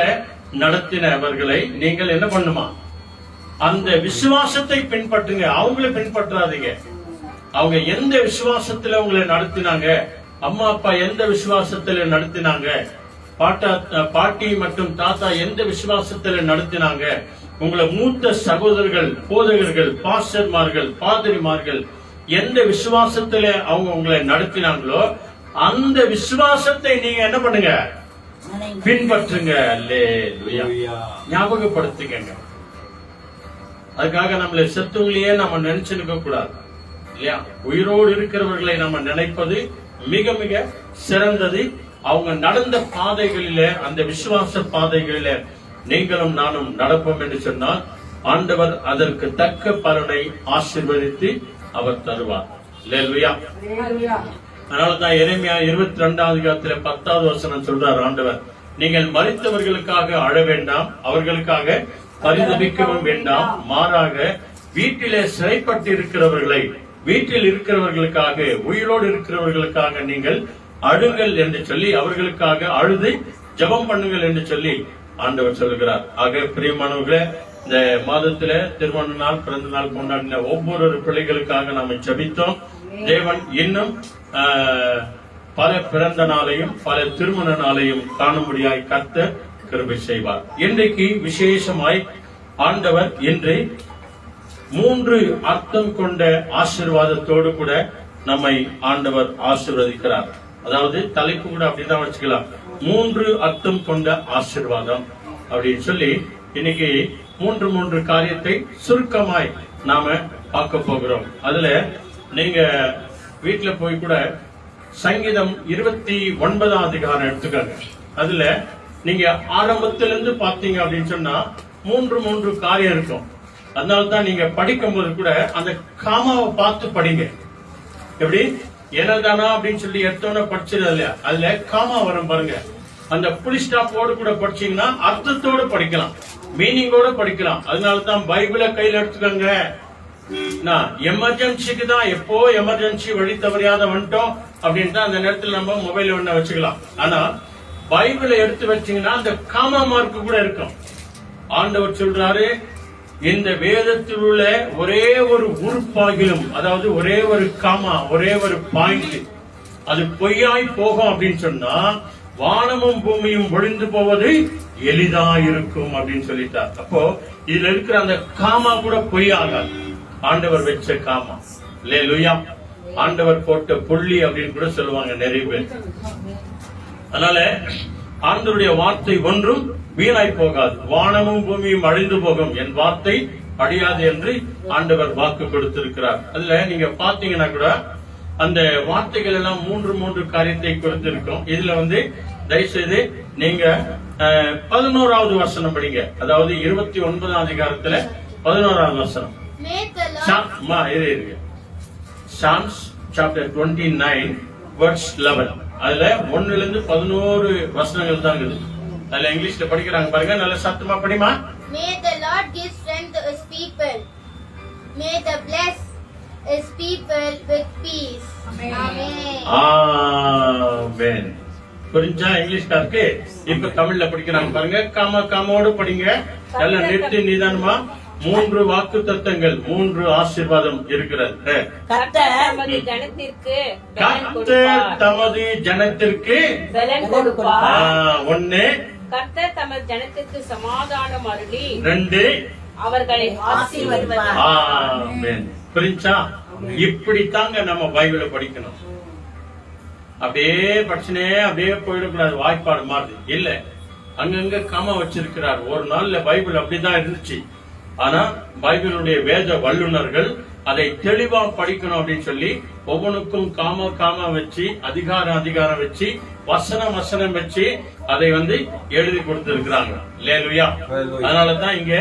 நடத்தினவர்களை நீங்கள் என்ன பண்ணுமா, அந்த விசுவாசத்தை பின்பற்றுங்க, அவங்களை பின்பற்றாதீங்க. அவங்க எந்த விசுவாசத்துல உங்களை நடத்தினாங்க, அம்மா அப்பா எந்த விசுவாசத்துல நடத்தினாங்க, பாட்டி மற்றும் தாத்தா எந்த விசுவாசத்துல நடத்தினாங்க, உங்களை மூத்த சகோதரர்கள், போதகர்கள், பாஸ்டர்மார்கள், பாதிரிமார்கள் எந்த விசுவாசத்துல அவங்க உங்களை நடத்தினாங்களோ அந்த விசுவாசத்தை நீங்க என்ன பண்ணுங்க, பின்பற்றுங்க. அல்லேலூயா. ஞாபகப்படுத்துங்க. அதுக்காக நம்மளை செத்தவங்களையே நம்ம நினைச்சிருக்க கூடாது இல்லையா? உயிரோடு இருக்கிறவர்களை நம்ம நினைப்பது மிக மிக சிறந்தது. அவங்க நடந்த பாதைகளில, அந்த விசுவாச பாதைகளில நீங்களும் நானும் நடப்போம் என்று சொன்னால் ஆண்டவர் அதற்கு தக்க பலனை ஆசீர்வதித்து அவர் தருவார். அல்லேலூயா. அதனாலதான் எரேமியா 22ஆம் அதிகாரத்துல 10வது வசனம் சொல்றார் ஆண்டவர், நீங்கள் மரித்தவர்களுக்காக அழ வேண்டாம், அவர்களுக்காக பரிதபிக்கவும் வேண்டாம், மாறாக வீட்டிலே சிறைப்பட்டு இருக்கிறவர்களை, வீட்டில் இருக்கிறவர்களுக்காக, உயிரோடு இருக்கிறவர்களுக்காக நீங்கள் அழுங்கள் என்று சொல்லி, அவர்களுக்காக அழுது ஜெபம் பண்ணுங்கள் என்று சொல்லி ஆண்டவர் சொல்கிறார். ஆக பிரியமானவர்களே, இந்த மாதத்துல திருமண நாள், பிறந்த நாள் கொண்டாடின ஒவ்வொரு பிள்ளைகளுக்காக நாம ஜெபித்தோம். தேவன் இன்னும் பல பிறந்த நாளையும் பல திருமண நாளையும் காணும்படியாய் கர்த்தர் கிருபை செய்வார். இன்றைக்கு விசேஷமாய் ஆண்டவர் இன்று 3 அர்த்தம் கொண்ட ஆசீர்வாதத்தோடு கூட நம்மை ஆண்டவர் ஆசீர்வதிக்கிறார். அதாவது தலைப்பு கூட அப்படிதான் வச்சுக்கலாம், 3 அர்த்தம் கொண்ட ஆசீர்வாதம் அப்படின்னு சொல்லி இன்னைக்கு 3 காரியத்தை சுருக்கமாய் நாம பார்க்க போகிறோம். அதுல நீங்க வீட்டுல போய் கூட சங்கீதம் 29ஆம் அதிகாரம் எடுத்துக்காங்க. அதுல நீங்க ஆரம்பத்திலிருந்து பாத்தீங்க அப்படின்னு சொன்னா 3 காரியம் இருக்கும். அதனால்தான் நீங்க படிக்கும் போது கூட அந்த காமாவை பார்த்து படிங்க. எப்படி என்னதானா அப்படின்னு சொல்லி எடுத்தோன்னு படிச்சிருது இல்லையா, அதுல காமா வரும் பாருங்க. அந்த புல் ஸ்டாப்போடு கூட படிச்சீங்கன்னா அர்த்தத்தோடு படிக்கலாம், மீனிங்கோட படிக்கலாம். அதனாலதான் பைபிளை கையில எடுத்துக்கோங்க. எமர்ஜென்சிக்கு தான், எப்போ எமர்ஜென்சி வழி தவறியாத வந்துட்டோம் அப்படின்ட்டு அந்த நேரத்தில் நம்ம மொபைல் ஒண்ண வச்சுக்கலாம். ஆனா பைபிளை எடுத்து வச்சீங்கன்னா அந்த காமா மார்க் கூட இருக்கும். ஆண்டவர் சொல்றாரு, இந்த வேதத்தில் உள்ள ஒரே ஒரு உறுப்பாகிலும், அதாவது ஒரே ஒரு காமா, ஒரே ஒரு பாயிண்ட் அது பொய்யாய் போகும் அப்படின்னு சொன்னா வானமும் பூமியும் ஒழிந்து போவது எளிதா இருக்கும் அப்படின்னு சொல்லிட்டார். அப்போ இதுல இருக்கிற அந்த காமா கூட பொய்யாகாது. ஆண்டவர் வச்ச காமா, அல்லேலூயா. ஆண்டவர் போட்ட புள்ளி அப்படின்னு கூட சொல்லுவாங்க நிறைய பேர். அதனால ஆண்டவருடைய வார்த்தை ஒன்றும் வீணாய் போகாது. வானமும் பூமியும் அழிந்து போகும், என் வார்த்தை அழியாது என்று ஆண்டவர் வாக்கு கொடுத்திருக்கிறார். அதுல நீங்க பாத்தீங்கன்னா கூட அந்த வார்த்தைகள் எல்லாம் 3 காரியத்தை கொடுத்திருக்கும். இதுல தயவுசெய்து நீங்க 11வது வசனம் படிங்க. அதாவது 29ஆம் அதிகாரத்துல 11வது வசனம். Psalms chapter 29 verse 11. அதுல 1 to 11 வசனங்கள் தான் இருக்குது. அதுல இங்கிலீஷ்ல படிக்கிறாங்க பாருங்க, நல்ல சத்தமா படிமா. May the Lord give strength to his people. May the bless his people with peace. Amen. Amen. புரிஞ்சா இங்கிலீஷ்காருக்கு? இப்ப தமிழ்ல படிக்கிறாங்க பாருங்க. காமோடு படிங்க. நல்லா நிறுத்தி நிதானமா. 3 வாக்கு தத்தங்கள், 3 ஆசீர்வாதம் இருக்கிறது. கர்த்தர் தமது ஜனத்திற்கு பலன் கொடுப்பார். 1 கர்த்தர் தமது ஜனத்திற்கு சமாதானம் அருளி 2 அவர்களை ஆசீர்வதிப்பார். ஆமென். புரிஞ்சா? இப்படித்தாங்க நம்ம பைபிளை படிக்கணும். அப்படியே படிச்சுனே அப்படியே போயிடக்கூடாது, வாய்ப்பாடு மாதிரி இல்ல. அங்கங்க காம வச்சிருக்கிறார். ஒரு நாள்ல பைபிள் அப்படிதான் இருந்துச்சு. ஆனா பைபிளுடைய வேத வல்லுநர்கள் அதை தெளிவா படிக்கணும் அப்படின்னு சொல்லி ஒவ்வொன்றுக்கும் காம வச்சு, அதிகாரம் வச்சு, வசனம் வச்சு அதை எழுதி கொடுத்திருக்கிறாங்க. அல்லேலூயா. அதனாலதான் இங்க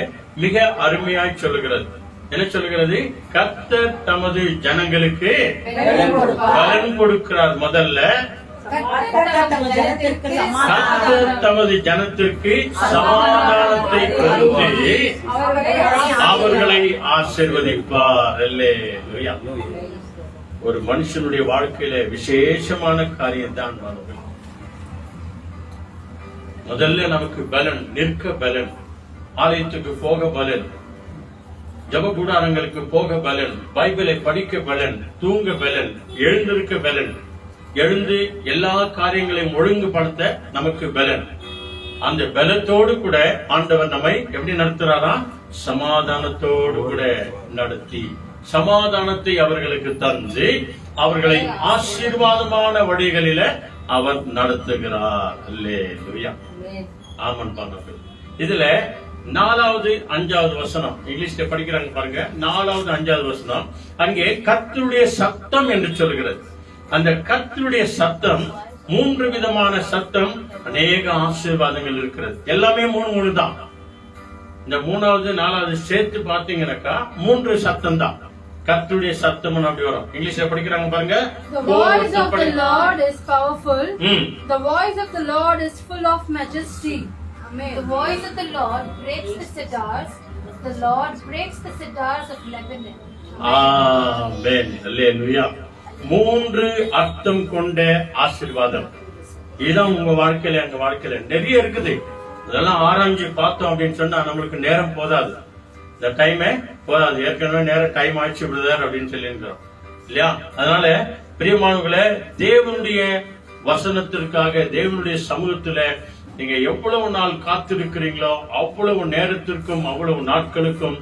மிக அருமையாய் சொல்லுகிறது. என்ன சொல்லுகிறது? கர்த்தர் தமது ஜனங்களுக்கு பலன் கொடுக்கிறார். முதல்ல கர்த்தர் தமது ஜனத்திற்கு சமாதானத்தை கொடுத்து அவர்களை ஆசீர்வதிப்பார். அல்லேலூயா. ஒரு மனுஷனுடைய வாழ்க்கையில விசேஷமான காரியம் தான். முதல்ல நமக்கு பலன், நிற்க பலன், ஆலயத்துக்கு போக பலன், ஜப கூடாரங்களுக்கு போக பலன், பைபிளை படிக்க பலன், தூங்க பலன், எழுந்திருக்க பலன், எழுந்து எல்லா காரியங்களையும் ஒழுங்குபடுத்த நமக்கு பலன். அந்த பலத்தோடு கூட ஆண்டவர் நம்மை எப்படி நடத்துறாரா? சமாதானத்தோடு கூட நடத்தி சமாதானத்தை அவர்களுக்கு தந்து அவர்களை ஆசீர்வாதமான வழிகளில அவர் நடத்துகிறார். அல்லேலூயா. ஆமன் பாருங்க. இதுல 4வது 5வது வசனம் இங்கிலீஷ்ல படிக்கிறாங்க பாருங்க. 4வது 5வது வசனம் அங்கே கர்த்தருடைய சத்தம் என்று சொல்கிறது. அந்த கர்த்தருடைய சத்தம் 3 விதமான சத்தம், அநேக ஆசீர்வாதங்கள் இருக்கிறது. எல்லாமே 3 தான். இந்த 3வது 4வது சேர்த்து பாத்தீங்கன்னாக்கா 3 சத்தம் தான். கர்த்தருடைய சத்தம் அப்படி வரும். இங்கிலீஷ்ல படிக்கிறாங்க பாருங்க. The voice of the Lord is powerful. The voice of the Lord is full of majesty. Amen. The voice of the Lord breaks the cedars. The Lord breaks the cedars of Lebanon. ஆமென். அல்லேலூயா. 3 அர்த்தம் கொண்ட ஆசீர்வாதம். இதுதான் உங்க வாழ்க்கையில எங்க வாழ்க்கையில நிறைய இருக்குது. அதெல்லாம் ஆராய்ச்சி பார்த்தோம் அப்படின்னு சொன்னா நம்மளுக்கு நேரம் போதாது. இந்த டைமே போதாது. ஏற்கனவே நேரம் டைம் ஆயிடுச்சு பிரதர் அப்படின்னு சொல்லியிருக்கிறோம் இல்லையா? அதனால பிரியமானவர்களே, தேவனுடைய வசனத்திற்காக தேவனுடைய சமூகத்துல நீங்க எவ்வளவு நாள் காத்திருக்கிறீங்களோ அவ்வளவு நேரத்திற்கும் அவ்வளவு நாட்களுக்கும்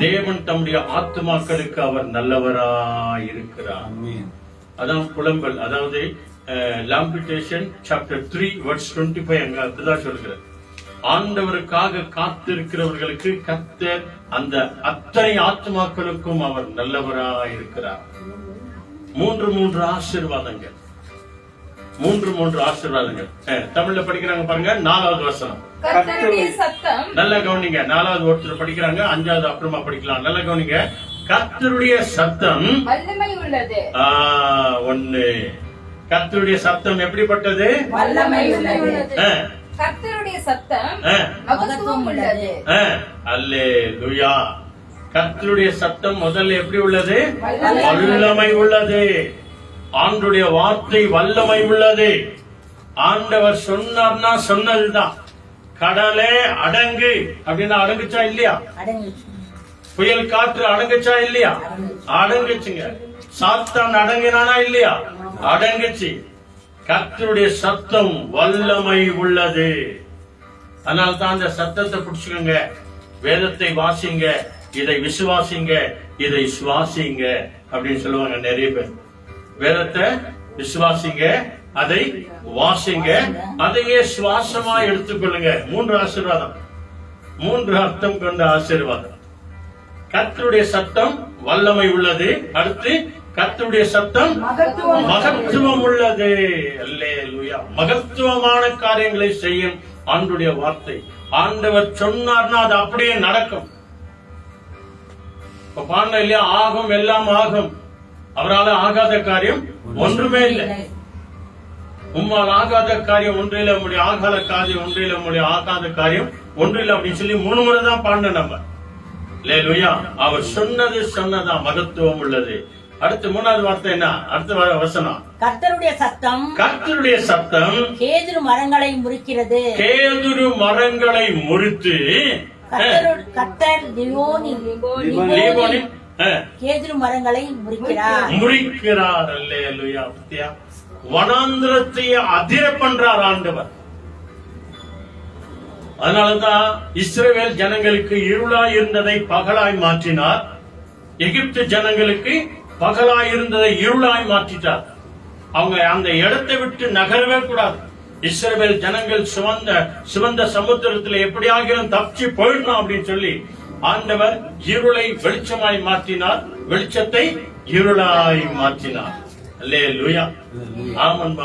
தேவன் தம்முடைய ஆத்மாக்களுக்கு அவர் நல்லவராய் இருக்கிறார். அதான் புலம்பல். அதாவது லாம்பிடேஷன் சாப்டர் 3 verse 25 அங்க அப்படிதான் சொல்கிறது. ஆண்டவருக்காக காத்திருக்கிறவர்களுக்கு கர்த்தர் அந்த அத்தனை ஆத்மாக்களுக்கும் அவர் நல்லவராய் இருக்கிறார். 3 ஆசீர்வாதங்கள். 3 ஆசீர்வாதங்கள். தமிழ்ல படிக்கிறாங்க பாருங்க. 4வது வசனம் கர்த்தருடைய சத்தம். நல்லா கவனிங்க. 4வது ஒருத்தர் படிக்கிறாங்க, 5வது அப்புறமா படிக்கலாம். நல்லா கவனிங்க. கர்த்தருடைய சத்தம் வல்லமை உள்ளது. 1 கர்த்தருடைய சத்தம் எப்படிப்பட்டது? வல்லமை உள்ளது. கர்த்தருடைய சத்தம் மகத்துவம் உள்ளது. அல்லேலூயா. கர்த்தருடைய சத்தம் முதல்ல எப்படி உள்ளது? வல்லமை உள்ளது. ஆண்டவருடைய வார்த்தை வல்லமை உள்ளது. ஆண்டவர் சொன்னார்னா சொன்னதுதான். கடலே அடங்கு அப்படின்னா அடங்குச்சா இல்லையா? புயல் காற்று அடங்குச்சா இல்லையா? அடங்குச்சுங்க. சாத்தான் அடங்கினானா இல்லையா? அடங்குச்சு. கர்த்தருடைய சத்தம் வல்லமை உள்ளது. அதனால தான் அந்த சத்தத்தை பிடிச்சுக்கோங்க. வேதத்தை வாசிங்க, இதை விசுவாசிங்க, இதை சுவாசிங்க அப்படின்னு சொல்லுவாங்க நிறைய பேர். வேதத்தை விசுவாசிங்க, அதை வாசிங்க, அதையே சுவாசமா எடுத்துக்கொள்ளுங்க. 3 ஆசீர்வாதம், 3 அர்த்தம் கொண்ட ஆசீர்வாதம். கர்த்தருடைய சத்தம் வல்லமை உள்ளது. அடுத்து கர்த்தருடைய சத்தம் மகத்துவம் உள்ளது. அல்லேலூயா. மகத்துவமான காரியங்களை செய்யும் ஆண்டவருடைய வார்த்தை. ஆண்டவர் சொன்னார்னா அது அப்படியே நடக்கும். இப்ப பாருங்க இல்லையா? ஆகும், எல்லாம் ஆகும். அவரால் ஆகாத காரியம் ஒன்றுமே இல்லை. உம்மால் ஆகாத காரியம் ஒன்றில்லை, நம்முடைய ஆகாத காரியம் ஒன்றில்லை, நம்முடைய ஆகாத காரியம் ஒன்றில்லை அப்படின்னு சொல்லி 3 முறை தான் பாடின நம்ம. அல்லேலூயா. அவர் சொன்னது சொன்னதா மகத்துவம் உள்ளது. அடுத்து 3வது வார்த்தை என்ன? அடுத்த வசனம். கர்த்தருடைய சத்தம். கர்த்தருடைய சத்தம் கேதுரு மரங்களை முறிக்கிறது. கேதுரு மரங்களை முறித்து கர்த்தர் லீபோனின் கேதுரு மரங்களை முறிக்கிறார். அல்லேலூயா. வனாந்திரத்தை அதிர பண்றார் ஆண்டவர். அதனாலதான் இஸ்ரவேல் ஜனங்களுக்கு இருளாய் இருந்ததை பகலாய் மாற்றினார். எகிப்து ஜனங்களுக்கு பகலாய் இருந்ததை இருளாய் மாற்றிட்டார். அவங்க அந்த இடத்தை விட்டு நகரவே கூடாது. இஸ்ரவேல் ஜனங்கள் சிவந்த சமுத்திரத்தில் எப்படியாகிலும் தப்பிச்சு போயிடணும் அப்படின்னு சொல்லி ஆண்டவர் இருளை வெளிச்சமாய் மாற்றினார், வெளிச்சத்தை இருளாய் மாற்றினார். அல்லேலூயா. ஆமென்.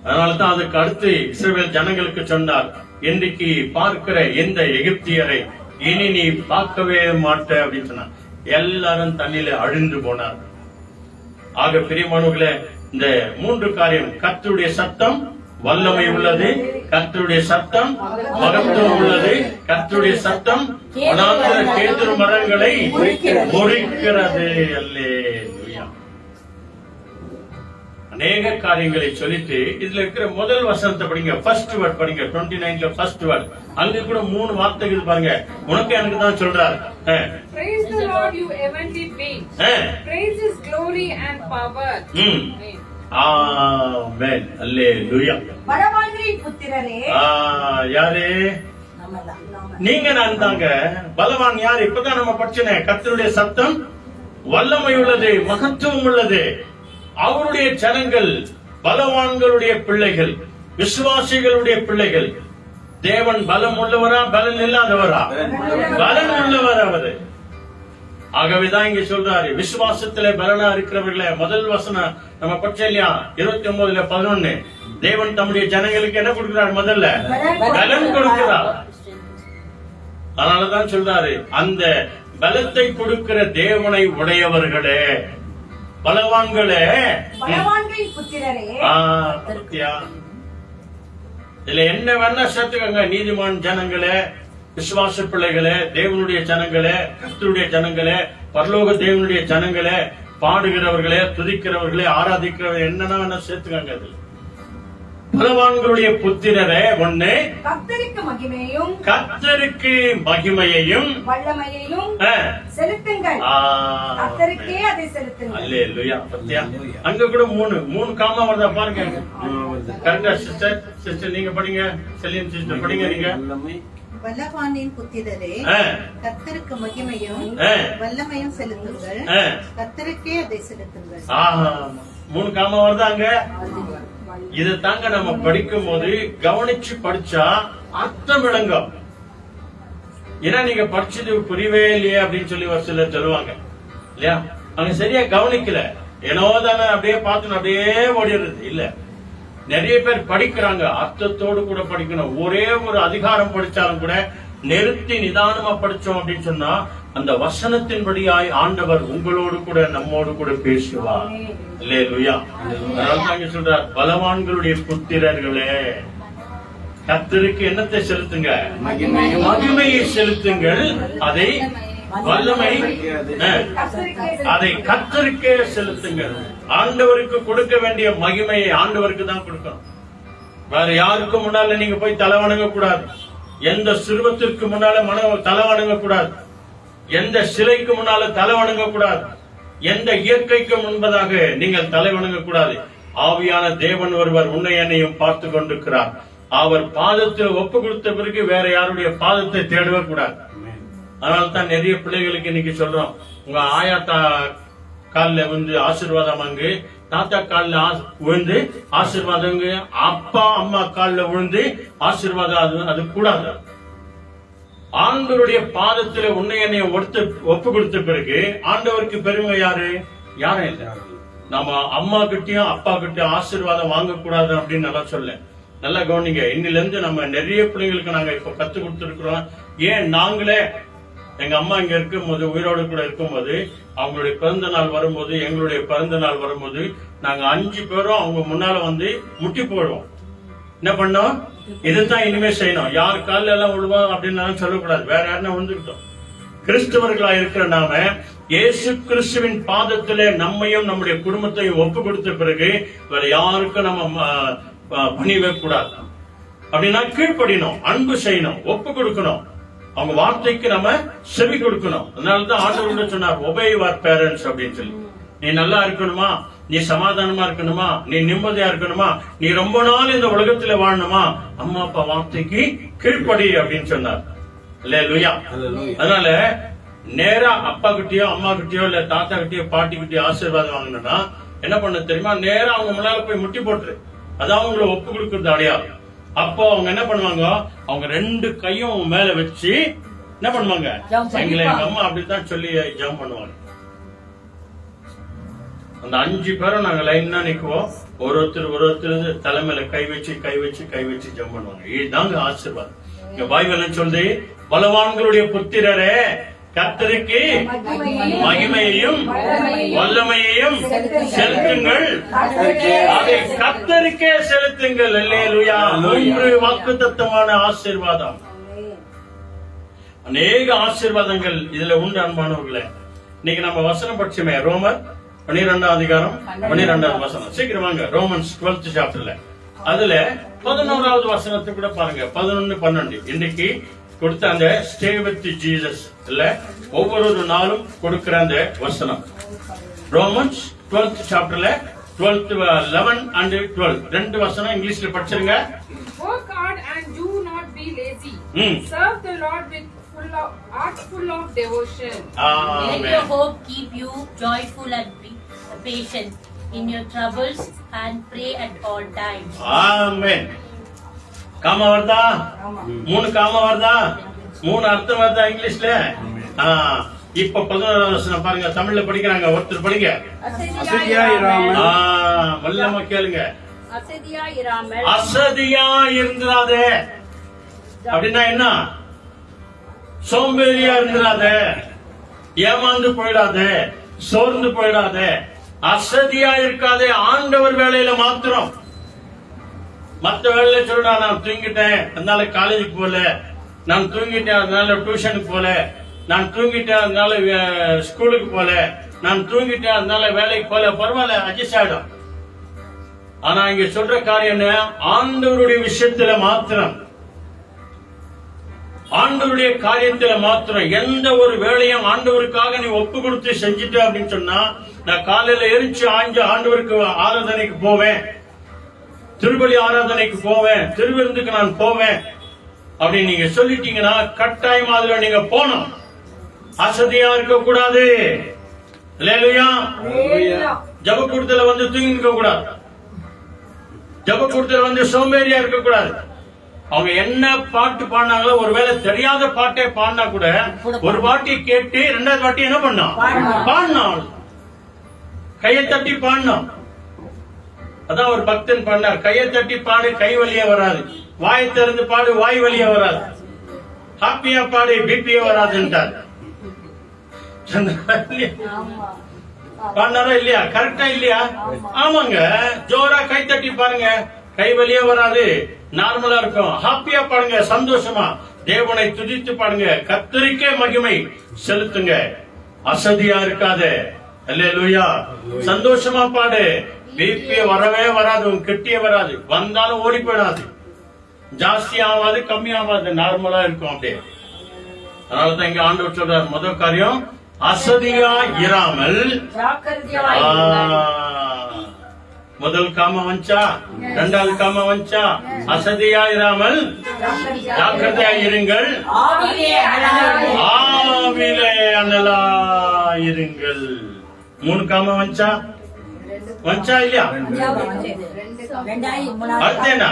அதனாலதான் அதுக்கு அடுத்து இஸ்ரவேல் ஜனங்களுக்கு சொன்னார், இன்றைக்கு பார்க்கிற எந்த எகிப்தியரை இனி நீ பார்க்கவே மாட்ட அப்படின்னு சொன்னார். எல்லாரும் தண்ணியில அழிந்து போனார். ஆக பிரியமானவர்களே, இந்த 3 காரியம், கர்த்தருடைய சத்தம் வல்லமை உள்ளது, கர்த்தருடைய சத்தம் மகத்துவம் உள்ளது, கர்த்தருடைய சத்தம் வனாந்தர கேதுரு மரங்களை முறிக்கிறது. அல்லேலூயா. அநேக காரியங்களை சொல்லிட்டு இதுல இருக்கிற முதல் வசனத்தை படிங்க, ஃபர்ஸ்ட் வேர்ட் படிங்க. 29ல ஃபர்ஸ்ட் வேர்ட், அங்க கூட 3 வார்த்தைகள் பாருங்க. உனக்கு எனக்கு தான் சொல்றாரு. Praise the Lord, you heavenly beings. Praise His glory and power. ஆமென். அல்லேலூயா. பலவான்களின் புத்திரரே. யாரு? நீங்க நான் தாங்க. பலவான் யார்? இப்பதான் நம்ம படிச்சனே. கர்த்தருடைய சத்தம் வல்லமை உள்ளது, மகத்துவம் உள்ளது. அவருடைய ஜனங்கள் பலவான்களுடைய பிள்ளைகள், விசுவாசிகளுடைய பிள்ளைகள். தேவன் பலம் உள்ளவரா பலன் இல்லாதவரா? பலன் உள்ளவர் அவரு. ஆகவேதான் இங்க சொல்றாரு, விசுவாசத்திலே பலனா இருக்கிறவர்களே. முதல் வசனம் நம்ம படிச்சோம் இல்லையா? 29:11. தேவன் தம்முடைய ஜனங்களுக்கு என்ன கொடுக்கிறார்? முதல்ல பலன் கொடுக்கிறார். அதனாலதான் சொல்றாரு, அந்த பலத்தை கொடுக்கிற தேவனை உடையவர்களே, பலவான்களே, பலவான்களின் புத்திரரே. இதுல என்ன வேணா சேர்த்துக்கங்க. நீதிமான் ஜனங்களே, விசுவாச பிள்ளைகளே, தேவனுடைய ஜனங்களே, கர்த்தருடைய ஜனங்களே, பரலோக தேவனுடைய ஜனங்களே, பாடுகிறவர்களே, துதிக்கிறவர்களே, ஆராதிக்கிறவர்களே, என்னன்னா வேணா சேர்த்துக்கங்க. அதுல பலவான்களுடைய புத்திரரே, ஒண்ணு கர்த்தருக்கு மகிமையையும், கர்த்தருக்கு மகிமையையும் வல்லமையையும் செலுத்துங்கள். கர்த்தருக்கே அதை செலுத்துங்கள். அல்லேலூயா. பத்தியா? அங்க கூட 3 காமா வருதா பாருங்க. கரெக்டா சிஸ்டர் நீங்க படிங்க. செலின் சிஸ்டர் படிங்க. நீங்க பலவானின் புத்திரரே, கர்த்தருக்கு மகிமையும் வல்லமையும் செலுத்துங்கள். கர்த்தருக்கே அதை செலுத்துங்கள். 3 காமா வருதாங்க. இதை தாங்க நம்ம படிக்கும் போது கவனிச்சு படிச்சா அர்த்தம் விளங்கும். ஏன்னா நீங்க படிச்சது புரியவே இல்லையே அப்படின்னு சொல்லி ஒரு சிலர் சொல்லுவாங்க இல்லையா? அவங்க சரியா கவனிக்கல, ஏனோ தானே அப்படியே பார்த்து அப்படியே ஓடிடுறது இல்ல. நிறைய பேர் படிக்கிறாங்க, அர்த்தத்தோடு கூட படிக்கணும். ஒரே ஒரு அதிகாரம் படிச்சாலும் கூட நிறுத்தி நிதானமா படிச்சோம் அப்படின்னு சொன்னா அந்த வசனத்தின்படியாய் ஆண்டவர் உங்களோடு கூட நம்மோடு கூட பேசுவார். அல்லேலூயா. அதனால சொல்றார், பலவான்களுடைய புத்திரர்களே, கர்த்தருக்கு என்னத்தை செலுத்துங்க? மகிமையை செலுத்துங்கள். அதை வல்லமை அதை கர்த்தருக்கே செலுத்துங்கள். ஆண்டவருக்கு கொடுக்க வேண்டிய மகிமையை ஆண்டவருக்கு தான் கொடுக்கணும். வேற யாருக்கு முன்னால நீங்க போய் தலை வணங்க கூடாது. எந்த சிறுவத்திற்கு முன்னால தலை வணங்க கூடாது. எந்த சிலைக்கு முன்னால தலை வணங்க கூடாது. எந்த இயற்கைக்கு முன்பதாக நீங்கள் தலை வணங்க கூடாது. ஆவியான தேவன் ஒருவர் உன்னை என்னையும் பார்த்து கொண்டிருக்கிறார். அவர் பாதத்தில் ஒப்பு கொடுத்த பிறகு வேற யாருடைய பாதத்தை தேடவே கூடாது. அதனால்தான் நிறைய பிள்ளைகளுக்கு இன்னைக்கு சொல்றோம், உங்க ஆயாத்தா காலில் விழுந்து ஆசீர்வாதம் வாங்கு, தாத்தா காலில் விழுந்து ஆசீர்வாதம், அப்பா அம்மா காலில் விழுந்து ஆசீர்வாதம், அது கூடாது. ஆண்டவருடைய பாதத்துல உன்னை என்னைய ஒப்பு கொடுத்த பிறகு ஆண்டவருக்கு பெருமை யாரு? யாரும் இல்லை. நம்ம அம்மா கிட்டயும் அப்பா கிட்டயும் ஆசீர்வாதம் வாங்க கூடாது அப்படின்னு நல்லா சொல்ல. நல்லா கவனிங்க. இன்னில இருந்து நம்ம நிறைய பிள்ளைங்களுக்கு நாங்க இப்ப கத்து கொடுத்துருக்கிறோம். ஏன் நாங்களே எங்க அம்மா இங்க இருக்கும் போது, உயிரோடு கூட இருக்கும் போது, அவங்களுடைய பிறந்த நாள் வரும்போது, எங்களுடைய பிறந்த நாள் வரும்போது நாங்க 5 பேரும் அவங்க முன்னால வந்து முட்டி போடுவோம். என்ன பண்ணோம்? இதுதான் இனிமே செய்யணும். யார் காலில் எல்லாம் விழுவோம் அப்படின்னு சொல்லக்கூடாது. வேற யாருன்னா வந்துகிட்டோம். கிறிஸ்தவர்களா இருக்கிற நாம இயேசு கிறிஸ்துவின் பாதத்திலே நம்மையும் நம்முடைய குடும்பத்தையும் ஒப்பு கொடுத்த பிறகு வேற யாருக்கும் நம்ம பணிவே கூடாது. அப்படின்னா கீழ்ப்படினோம், அன்பு செய்யணும், ஒப்பு கொடுக்கணும், அவங்க வார்த்தைக்கு நம்ம செவி கொடுக்கணும். அதனாலதான் ஆண்டவர் சொன்னார், ஒபே யுவர் பேரண்ட்ஸ் அப்படின்னு சொல்லி. நீ நல்லா இருக்கணுமா, நீ சமாதானமா இருக்கணுமா, நீ நிம்மதியா இருக்கணுமா, நீ ரொம்ப நாள் இந்த உலகத்துல வாழணுமா, அம்மா அப்பா வார்த்தைக்கு கீழ்ப்படி அப்படின்னு சொன்னார். அல்லேலூயா. அதனால நேரா அப்பா கிட்டயோ அம்மா கிட்டயோ இல்ல தாத்தா கிட்டயோ பாட்டி கிட்டயோ ஆசீர்வாதம் வாங்கணும்னா என்ன பண்ண தெரியுமா, நேரா அவங்க முன்னால போய் முட்டி போட்டுரு. அதான் அவங்களை ஒப்பு கொடுக்கறது அடையாளம். அப்போ அவங்க என்ன பண்ணுவாங்க, அவங்க 2 கையும் மேல வச்சு என்ன பண்ணுவாங்க, எங்களை எங்க அம்மா அப்படித்தான் சொல்லி ஜம்ப் பண்ணுவாங்க. அந்த 5 பேரும் நாங்க லைன்னா நிக்குவோம். ஒருத்தர் தலைமையில கை வச்சு ஜம்ப் பண்ணுவாங்க. இதுதாங்க ஆசீர்வாதம். இங்க பைபிள் சொல்லுது, பலவான்களுடைய புத்திரரே கர்த்தருக்கு மகிமையையும் வல்லமையையும் செலுத்துங்கள், அதை கர்த்தருக்கே செலுத்துங்கள். அல்லேலூயா. 3 வாக்குத்தத்தமான ஆசீர்வாதம், அநேக ஆசீர்வாதங்கள் இதுல உண்டு அன்பானவர்களே. இன்னைக்கு நம்ம வசனம் படிச்சுமே, ரோமர் 12ஆம் அதிகாரம் 12ஆவது வசனம். சீக்கிரம் வாங்க, ரோமன்ஸ் 12th சாப்டர்ல அதுல 11வது வசனத்தை கூட பாருங்க. 11, 12 இன்னைக்கு கொடுத்த அந்த ஸ்டே வித் ஜீசஸ் இல்ல ஒவ்வொரு நாளும் கொடுக்கிற அந்த வசனம். ரோமன்ஸ் 12th சாப்டர்ல 12, 11 and 12 2 வசனம் இங்கிலீஷ்ல படிச்சிருங்க. Work hard and do not be lazy. Serve the Lord with full of devotion. Let your hope keep you joyful and patient in your troubles and pray at all times. Amen. காமா வருதா? 3 காமா வருதா? 3 அர்த்தம் வருதா இங்கிலீஷ்ல? இப்ப 11வது வசனம் பாருங்க, தமிழ்ல படிக்கிறாங்க. ஒருத்தர் படிங்க. வல்லமா கேளுங்க. அசதியா இருந்துடாதே. அப்படின்னா என்ன? சோம்பேறியா இருந்துடாதே, ஏமாந்து போயிடாதே, சோர்ந்து போயிடாதே, அசதியா இருக்காதே. ஆண்டவர் வேலையில மாத்திரம். மற்ற வேலையில சொல்றா, நான் தூங்கிட்டேன் அதனால காலேஜுக்கு போல, நான் தூங்கிட்டேன் அதனால டியூஷனுக்கு போல, நான் தூங்கிட்டேன் அதனால ஸ்கூலுக்கு போல, நான் தூங்கிட்டேன் அதனால வேலைக்கு போல, பரவாயில்ல, அட்ஜஸ்ட் ஆயிடும். ஆனா இங்க சொல்ற காரியம் என்ன? ஆண்டவருடைய விஷயத்துல மாத்திரம், ஆண்டவருடைய காரியத்துல மாத்திரம். எந்த ஒரு வேலையும் ஆண்டவருக்காக நீ ஒப்பு கொடுத்து செஞ்சுட்ட அப்படின்னு சொன்னா, நான் காலையில எரிச்சு ஆண்டவருக்கு ஆராதனைக்கு போவேன், திருப்பலி ஆராதனைக்கு போவேன், திருவிருந்துக்கு நான் போவேன் அப்படின்னு நீங்க சொல்லிட்டீங்கன்னா கட்டாயம் அதுல நீங்க போனோம். அசதியா இருக்க கூடாது. அல்லேலூயா. ஜபக்கூடத்துல வந்து தூங்கி இருக்க கூடாது. ஜபக்கூடத்துல வந்து சோம்பேறியா இருக்க கூடாது. அவங்க என்ன பாட்டு பாடினாங்களோ, ஒருவேளை தெரியாத பாட்டே பாடினா கூட ஒரு பாட்டி கேட்டு 2வது பாட்டி என்ன பண்ணோம், பாடினோம், கையை தட்டி பாடினோம். அதான் ஒரு பக்தன் பாடினார், கையை தட்டி பாடு கை வலியே வராது, வாய் திறந்து பாடு வாய் வலியே வராது, ஹாப்பியா பாடு பிபியே வராதுன்றார். பாடினாரா இல்லையா? கரெக்டா இல்லையா? ஆமாங்க. ஜோரா கை தட்டி பாருங்க, கை வலியே வராது, நார்மலா இருக்கும். ஹாப்பியா பாடுங்க, சந்தோஷமா தேவனை துதித்து பாடுங்க, கர்த்தருக்கே மகிமை செலுத்துங்க, அசதியா இருக்காத. அல்லேலூயா. சந்தோஷமா பாடு. பிபி வரவே வராது, கெட்டியே வராது, வந்தாலும் ஓடி போயிடாது, ஜாஸ்தி ஆகாது கம்மி ஆகாது, நார்மலா இருக்கும் அப்படியே. அதனாலதான் இங்க ஆண்டவர் சொல்றார், முதல் காரியம் அசதியா இராமல். முதல் காம வந்தா, 2வது காம வந்தா, அசதியா இராமல் ஜாக்கிரதையா இருங்கள், ஆவிலே அனலா இருங்கள். 3 காம வந்தா இல்லையா? அடுத்தேனா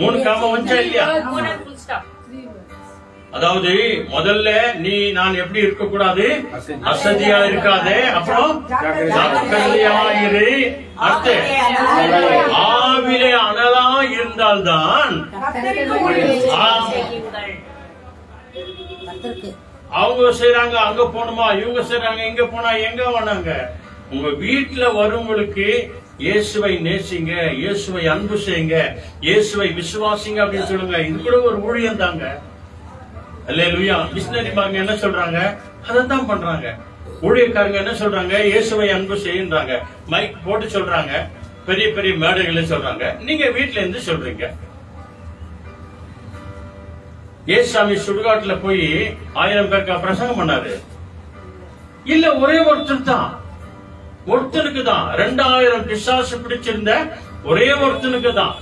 3 காம வந்தா இல்லையா? அதாவது முதல்ல நீ நான் எப்படி இருக்க கூடாது, அசதியா இருக்காதே, அப்புறம் ஜாக்கிரதையா இரு, அடுத்து ஆவிலே அனலா இருந்தால்தான். அவங்க செய்யறாங்க அங்க போகணுமா, இவங்க செய்யறாங்க இங்க போனா எங்க வேணாங்க. உங்க வீட்டுல வருவங்களுக்கு இயேசுவை நேசிங்க, இயேசுவை அன்பு செய்யுங்க, இயேசுவை விசுவாசிங்க அப்படின்னு சொல்லுங்க. இது கூட ஒரு ஊழியம் தாங்க. அல்லேலூயா. மிஷனரி பாருங்க என்ன சொல்றாங்க, அதைத்தான் பண்றாங்க. ஊழியக்காரங்க என்ன சொல்றாங்க, இயேசுவை அன்பு செய்யுன்றாங்க, மைக் போட்டு சொல்றாங்க, பெரிய பெரிய மேடைகளை சொல்றாங்க. நீங்க வீட்டுல இருந்து சொல்றீங்க. ஏசாமி சுடுகாட்டுல போய் 1000 பேருக்கு பிரசங்கம் பண்ணாரு இல்ல? ஒரே ஒருத்தர் தான். ஒருத்தனுக்கு தான். 2000 பிசாசு பிடிச்சிருந்த ஒரே ஒருத்தனுக்கு தான்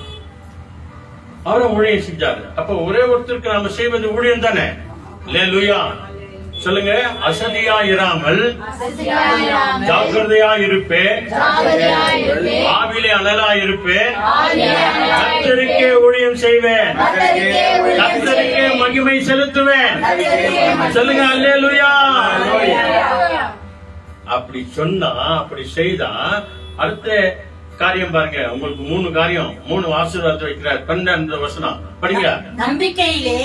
அவரும் ஊழியம் செஞ்சாரு. அப்ப ஒரே ஒருத்தருக்கு நாம செய்வது ஊழியம் தானே. அல்லேலூயா. சொல்லுங்க, அசதியா இராமல் ஜாக்கிரதையா இருப்பேன், ஆவிலே அனலா இருப்பேன், கர்த்தருக்கே ஊழியம் செய்வேன், கர்த்தருக்கே மகிமை செலுத்துவேன். சொல்லுங்க அல்லேலூயா. அப்படி சொன்னா, அப்படி செய்தா அடுத்த காரியம் பாருங்க. உங்களுக்கு 3 காரியம், 3 ஆசீர்வாதத்தை வைக்கிறார். 12 வசனம் படிங்க. நம்பிக்கையிலே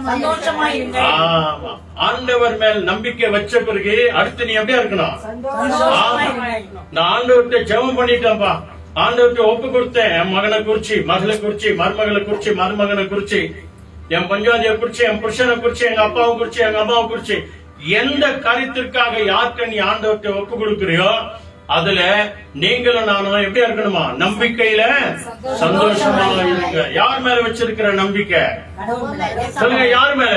சந்தோஷமாயிருங்கள். ஆமா, ஆண்டவர் மேல் நம்பிக்கை வச்ச பிறகு அடுத்து நீ எப்படியா இருக்கணும்? நான் ஆண்டவர்கிட்ட ஜெபம் பண்ணிட்டேன்பா, ஆண்டவர்கிட்ட ஒப்பு கொடுத்தேன். என் மகனை குறிச்சு, மகளை குறிச்சு, மருமகளை குறிச்சு, மருமகனை குறிச்சு, என் பஞ்சாதியை குறிச்சு, என் புருஷனை குறிச்சு, எங்க அப்பாவை குறிச்சு, எங்க அம்மாவை குறிச்சு, எந்த காரியத்திற்காக யாருக்கு நீ ஆண்டவர்கிட்ட ஒப்பு கொடுக்கிறியோ அதுல நீங்களும் நானும் எப்படி இருக்கணுமா? நம்பிக்கையில சந்தோஷமா இருக்க. யார் மேல வச்சிருக்கிற நம்பிக்கை? சொல்லுங்க, யார் மேல?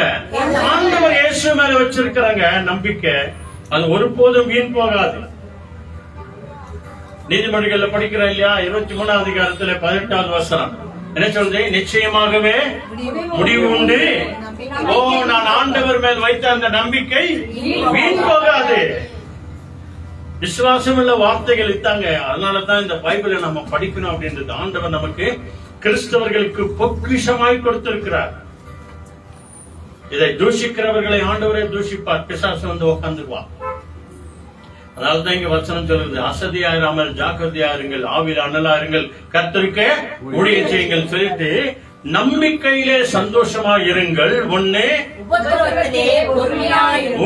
ஆண்டவர் இயேசு மேல வச்சிருக்கிறாங்க நம்பிக்கை. அது ஒருபோதும் வீண் போகாது. நீதிமொழிகள்ல படிக்கிறோம் இல்லையா? 23ஆம் அதிகாரத்துல 18வது வசனம் என்ன சொல்றது? நிச்சயமாகவே முடிவு உண்டு. ஓ, நான் ஆண்டவர் மேல் வைத்த அந்த நம்பிக்கை வீண் போகாது. விசுவாசம் உள்ள வார்த்தைகள் இத்தாங்க. அதனாலதான் இந்த பைபிளை நம்ம படிக்கணும் அப்படின்றது ஆண்டவர் நமக்கு கிறிஸ்தவர்களுக்கு பொக்கிஷமாய் கொடுத்திருக்கிறார். இதை தூஷிக்கிறவர்களை ஆண்டவரே தூஷிப்பார். பிசாசு வந்து உட்காந்துக்குவான். அதனாலதான் இங்க வசனம் சொல்றது, அசதியாயிராமல் ஜாக்கிரதையாருங்கள், ஆவில அனலாருங்கள், கர்த்தருக்கே ஊழியம் செய்யுங்கள் சொல்லிட்டு நம்பிக்கையிலே சந்தோஷமா இருங்கள். ஒண்ணு,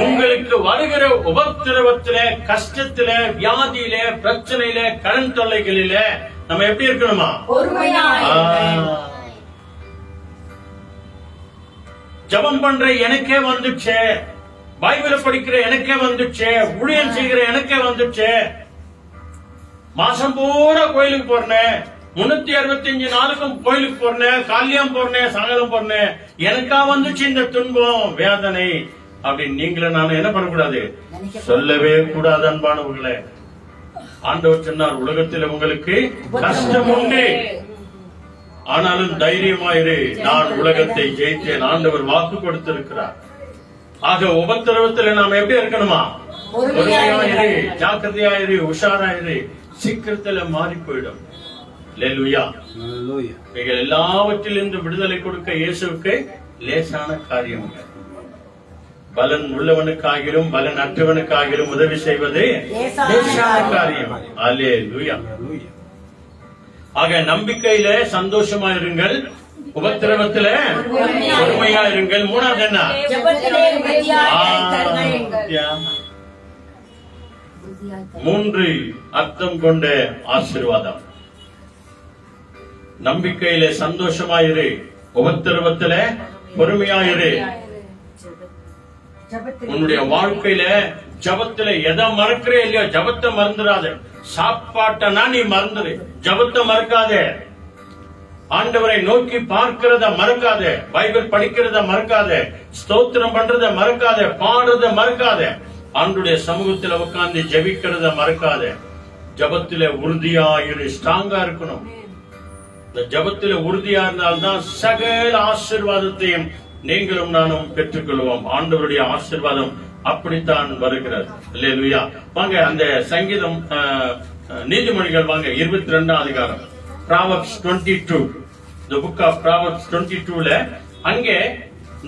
உங்களுக்கு வருகிற உபத்திரவத்திலே, கஷ்டத்திலே, வியாதியிலே, பிரச்சனையிலே, கடன் தொல்லைகளிலே நம்ம எப்படி இருக்கணுமா? ஜபம் பண்ற எனக்கே வந்துச்சு, பைபிள படிக்கிற எனக்கே வந்துச்சு, ஊழியம் செய்கிற எனக்கே வந்துச்சு, மாசம் பூரா கோயிலுக்கு போறேன், 365 நாளுக்கும் கோயிலுக்கு போறேன், காலியம் போறேன், சாயங்காலம் போறேன், எனக்கா வந்துச்சு இந்த துன்பம் வேதனை அப்படின்னு நீங்களும் நானும் என்ன பண்ணக்கூடாது? சொல்லவே கூடாது. அன்பானவர்களே, ஆண்டவர் சொன்னார், உலகத்தில் உங்களுக்கு கஷ்டம் உண்டு, ஆனாலும் தைரியமாயிரு, நான் உலகத்தை ஜெயித்தேன். ஆண்டவர் வாக்கு கொடுத்திருக்கிறார். ஆக உபத்திரவத்தில் நாம் எப்படி இருக்கணுமா? பொறுமையாயிரு, ஜாக்கிரதையாயிரு, உஷாராயிரு, சீக்கிரத்துல மாறி போயிடும். அல்லேலூயா. இவைகள் எல்லாவற்றிலிருந்து விடுதலை கொடுக்க இயேசுவுக்கு லேசான காரியம். பலன் உள்ளவனுக்காகிலும் பலன் அற்றவனுக்காகிலும் உதவி செய்வது லேசான காரியம். அல்லேலூயா. ஆக நம்பிக்கையில சந்தோஷமா இருங்கள், உபத்திரவத்தில பொறுமையா இருங்கள். 3வது என்ன? 3 அர்த்தம் கொண்ட ஆசீர்வாதம். நம்பிக்கையில சந்தோஷமாயிரு, உபத்திரவத்தில பொறுமையாயிரு. உன்னுடைய வாழ்க்கையில ஜபத்துல எதை மறக்கிறே இல்லையோ, ஜபத்தை மறந்துடாத. சாப்பாட்டனா நீ மறந்துரு, ஜபத்தை மறக்காத. ஆண்டவரை நோக்கி பார்க்கிறத மறக்காத, பைபிள் படிக்கிறத மறக்காத, ஸ்தோத்திரம் பண்றத மறக்காத, பாடுறத மறக்காத, ஆண்டுடைய சமூகத்துல உட்கார்ந்து ஜெபிக்கிறத மறக்காத. ஜபத்துல உறுதியாயிரு, ஸ்ட்ராங்கா இருக்கணும். இந்த ஜபத்துல உறுதியா இருந்தால்தான் சகல ஆசீர்வாதத்தையும் நீங்களும் நானும் பெற்றுக்கொள்வோம். ஆண்டவருடைய ஆசீர்வாதம் அப்படித்தான் வருகிறது. அல்லேலூயா. வாங்க அந்த சங்கீதம், நீதிமொழிகள் வாங்க, 22ஆம் அதிகாரம், Proverbs 22, the book of Proverbs 22ல அங்கே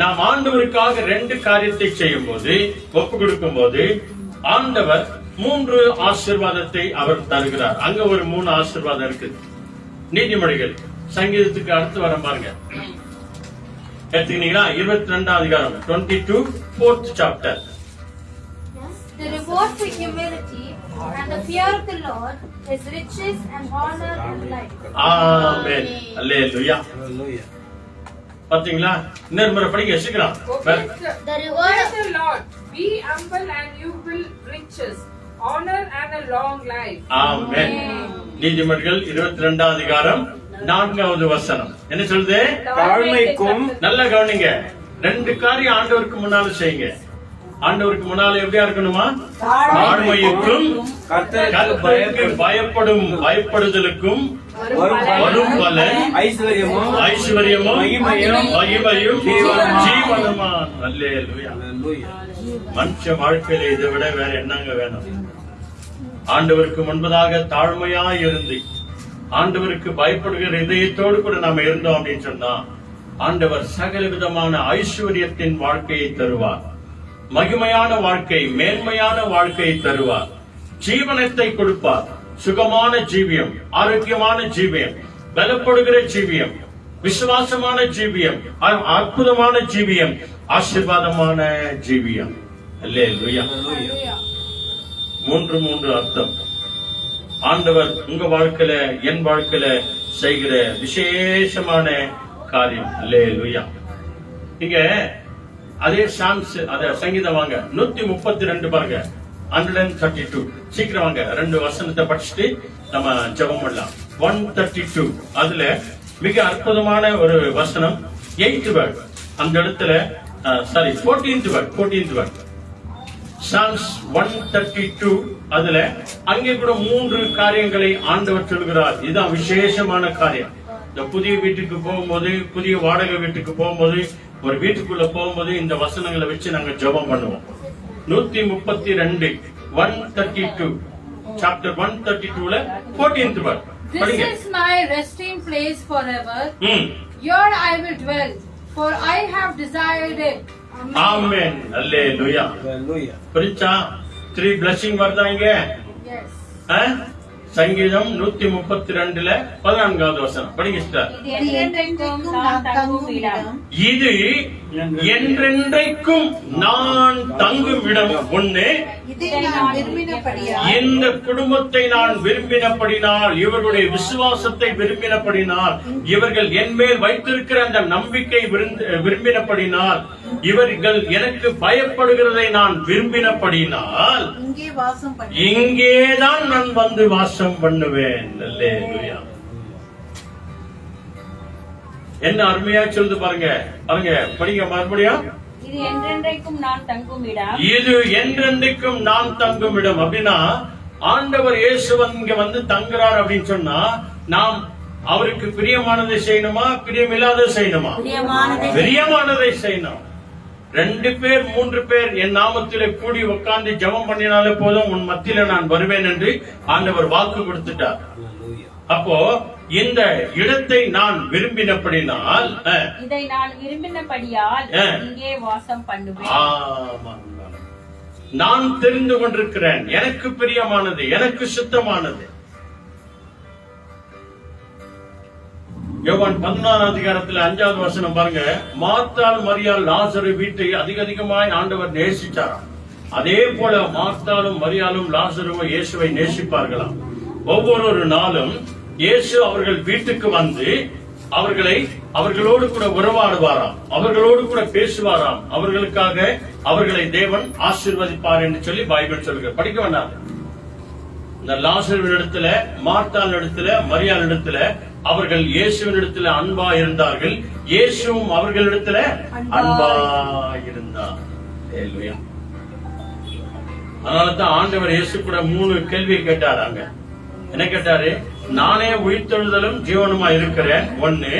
நாம் ஆண்டவருக்காக 2 காரியத்தை செய்யும் போது, ஒப்பு கொடுக்கும் போது ஆண்டவர் 3 ஆசீர்வாதத்தை அவர் தருகிறார். அங்க ஒரு 3 ஆசீர்வாதம் இருக்கு. நீதிமொழிகள் சங்கீதத்துக்கு அடுத்து வர பாருங்க, எடுத்துக்கிட்டீங்களா? 22ஆம் அதிகாரம், 22, 4th chapter. The reward for humility and the fear of the Lord is riches and honor and life. ஆமென். அல்லேலூயா. பாத்தீங்களா? இன்னொரு முறை படிங்க, சீக்கிரம். The reward of the Lord, be humble and you will riches, honor and a long life. ஆமென். நீதிமொழிகள் 22ஆம் அதிகாரம் 4வது வசனம் என்ன சொல்லுது? தாழ்மைக்கும், நல்ல கவனிங்க, 2 காரியம் ஆண்டவருக்கு முன்னால செய்யுங்க. ஆண்டவருக்கு முன்னால எப்படியா இருக்கணுமா? தாழ்மைக்கும் கர்த்தருக்கு பயப்படுதலுக்கும் வரும் பலன் ஐஸ்வர்யமும் மகிமையும் ஜீவனுமா. அல்லேலூயா. மனுஷ வாழ்க்கையில இதை விட வேற என்னங்க வேணும்? ஆண்டவருக்கு முன்பதாக தாழ்மையா இருந்து ஆண்டவருக்கு பயப்படுகிற இதயத்தோடு கூட நாம இருந்தோம் அப்படின்னு சொன்னா ஆண்டவர் சகல விதமான ஐஸ்வர்யத்தின் வாழ்க்கையை தருவார். மகிமையான வாழ்க்கை, மேன்மையான வாழ்க்கையை தருவார். ஜீவனத்தை கொடுப்பார். சுகமான ஜீவியம், ஆரோக்கியமான ஜீவியம், பலப்படுகிற ஜீவியம், விசுவாசமான ஜீவியம், அற்புதமான ஜீவியம், ஆசீர்வாதமான ஜீவியம். அல்லேலூயா. மூன்று அர்த்தம் ஆண்டவர் உங்க வாழ்க்கையில என் வாழ்க்கையில செய்கிற விசேஷமான காரியம். அல்லேலூயா. இங்க அதே சாம்ஸ் அத சங்கீதம் வாங்க 132 பாருங்க. 132 சீக்கிரம் வாங்க. 2 வசனத்தை படிச்சுட்டு நம்ம ஜெபம் பண்ணலாம். 132 அதுல மிக அற்புதமான ஒரு வசனம் 8th வேர்ட். அந்த இடத்துல 14th வேர்ட். சாம்ஸ் 132 அதுல அங்கே கூட 3 காரியங்களை ஆண்டவர் சொல்கிறார். இதுதான் விசேஷமான காரியம். இந்த புதிய வீட்டுக்கு போகும்போது, புதிய வாடகை வீட்டுக்கு போகும்போது, ஒரு வீட்டுக்குள்ள போகும்போது இந்த வசனங்களை வச்சு நாங்க ஜெபம் பண்ணுவோம். 132 132 சாப்டர் 132ல 14th வேர்ட் படிங்க. This is my resting place forever. Here I will dwell, for I have desired it. Amen. Hallelujah. புரிச்சா? 3 blessing வருதாங்க. Yes. சங்கீதம் 132ல 14வது வசனம் படிங்க சிஸ்டர். இது என்றென்றைக்கும் நான் தங்கும் இடம் ஒண்ணு. இந்த குடும்பத்தை நான் விரும்பினபடினால், இவர்களுடைய விசுவாசத்தை விரும்பினபடினால், இவர்கள் என் மேல் வைத்திருக்கிற அந்த நம்பிக்கை விரும்பினபடினால், இவர்கள் எனக்கு பயப்படுகிறதை நான் விரும்பினபடினால் இங்கேதான் நான் வந்து வாசம் பண்ணுவேன். அல்லேலூயா. என்ன அருமையா சொல்லுது பாருங்க. படிங்க மறுபடியும். இது என்றென்றைக்கும் நான் தங்கும் இடம். இது என்றென்றைக்கும் நான் தங்கும் இடம் அப்படின்னா ஆண்டவர் இயேசு இங்க வந்து தங்குறார் அப்படின்னு சொன்னா நாம் அவருக்கு பிரியமானதை செய்யணுமா, பிரியமில்லாத செய்யணுமா? பிரியமானதை செய்யணும். 2 பேர் 3 பேர் என் நாமத்திலே கூடி உட்கார்ந்து ஜெபம் பண்ணினாலே போதும், உன் மத்தியில நான் வருவேன் என்று ஆண்டவர் வாக்கு கொடுத்துட்டார். அப்போ இந்த இடத்தை நான் விரும்பினபடினால், இதை நான் விரும்பினபடியால் இங்கே வாசம் பண்ணுவேன். நான் தெரிந்து கொண்டிருக்கிறேன், எனக்கு பிரியமானது, எனக்கு சுத்தமானது. யோவான் 11 அதிகாரத்துல 5வது வசனம் பாருங்க. மார்த்தாள் மரியாள் லாசரு வீட்டை அதிகமாய் ஆண்டவர் நேசிச்சாராம். அதே போல மார்த்தாளும் மரியாளும் லாசருவும் இயேசுவை நேசிப்பார்களாம். ஒவ்வொரு நாளும் இயேசு அவர்கள் வீட்டுக்கு வந்து அவர்களோடு கூட உறவாடுவாராம், அவர்களோடு கூட பேசுவாராம், அவர்களுக்காக அவர்களை தேவன் ஆசீர்வதிப்பார் என்று சொல்லி பைபிள் சொல்லுங்க. படிக்க வேண்டாம். இந்த லாசருவின் இடத்துல, மார்த்தாள் இடத்துல, மரியாள் இடத்துல அவர்கள் இயேசுவின் இடத்துல அன்பா இருந்தார்கள். இயேசுவும் அவர்களிடத்துல அன்பா இருந்தார். அதனாலதான் ஆண்டவர் இயேசு கூட 3 கேள்வி கேட்டாராங்க. என்ன கேட்டாரு? நானே உயிர்த்தெழுதலும் ஜீவனுமா இருக்கிறேன். 1,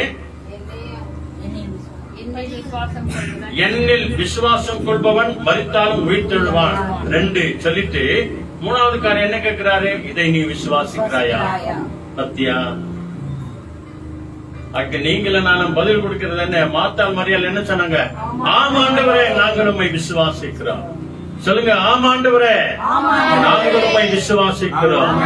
என்னில் விசுவாசம் கொள்பவன் மரித்தாலும் உயிர்த்தெழுவான். 2 சொல்லிட்டு 3வது காரியம் என்ன கேட்கிறாரு? இதை நீ விசுவாசிக்கிறாயா? பத்தியா? அங்க நீங்கள நானும் பதில் கொடுக்கிறது என்ன? மார்த்தாள் மரியாள் என்ன சொன்னாங்க? ஆம் ஆண்டவரே, நாங்கள் உம்மை விசுவாசிக்கிறோம். சொல்லுங்க, ஆம் ஆண்டவரே, நாங்கள் உம்மை விசுவாசிக்கிறோம்.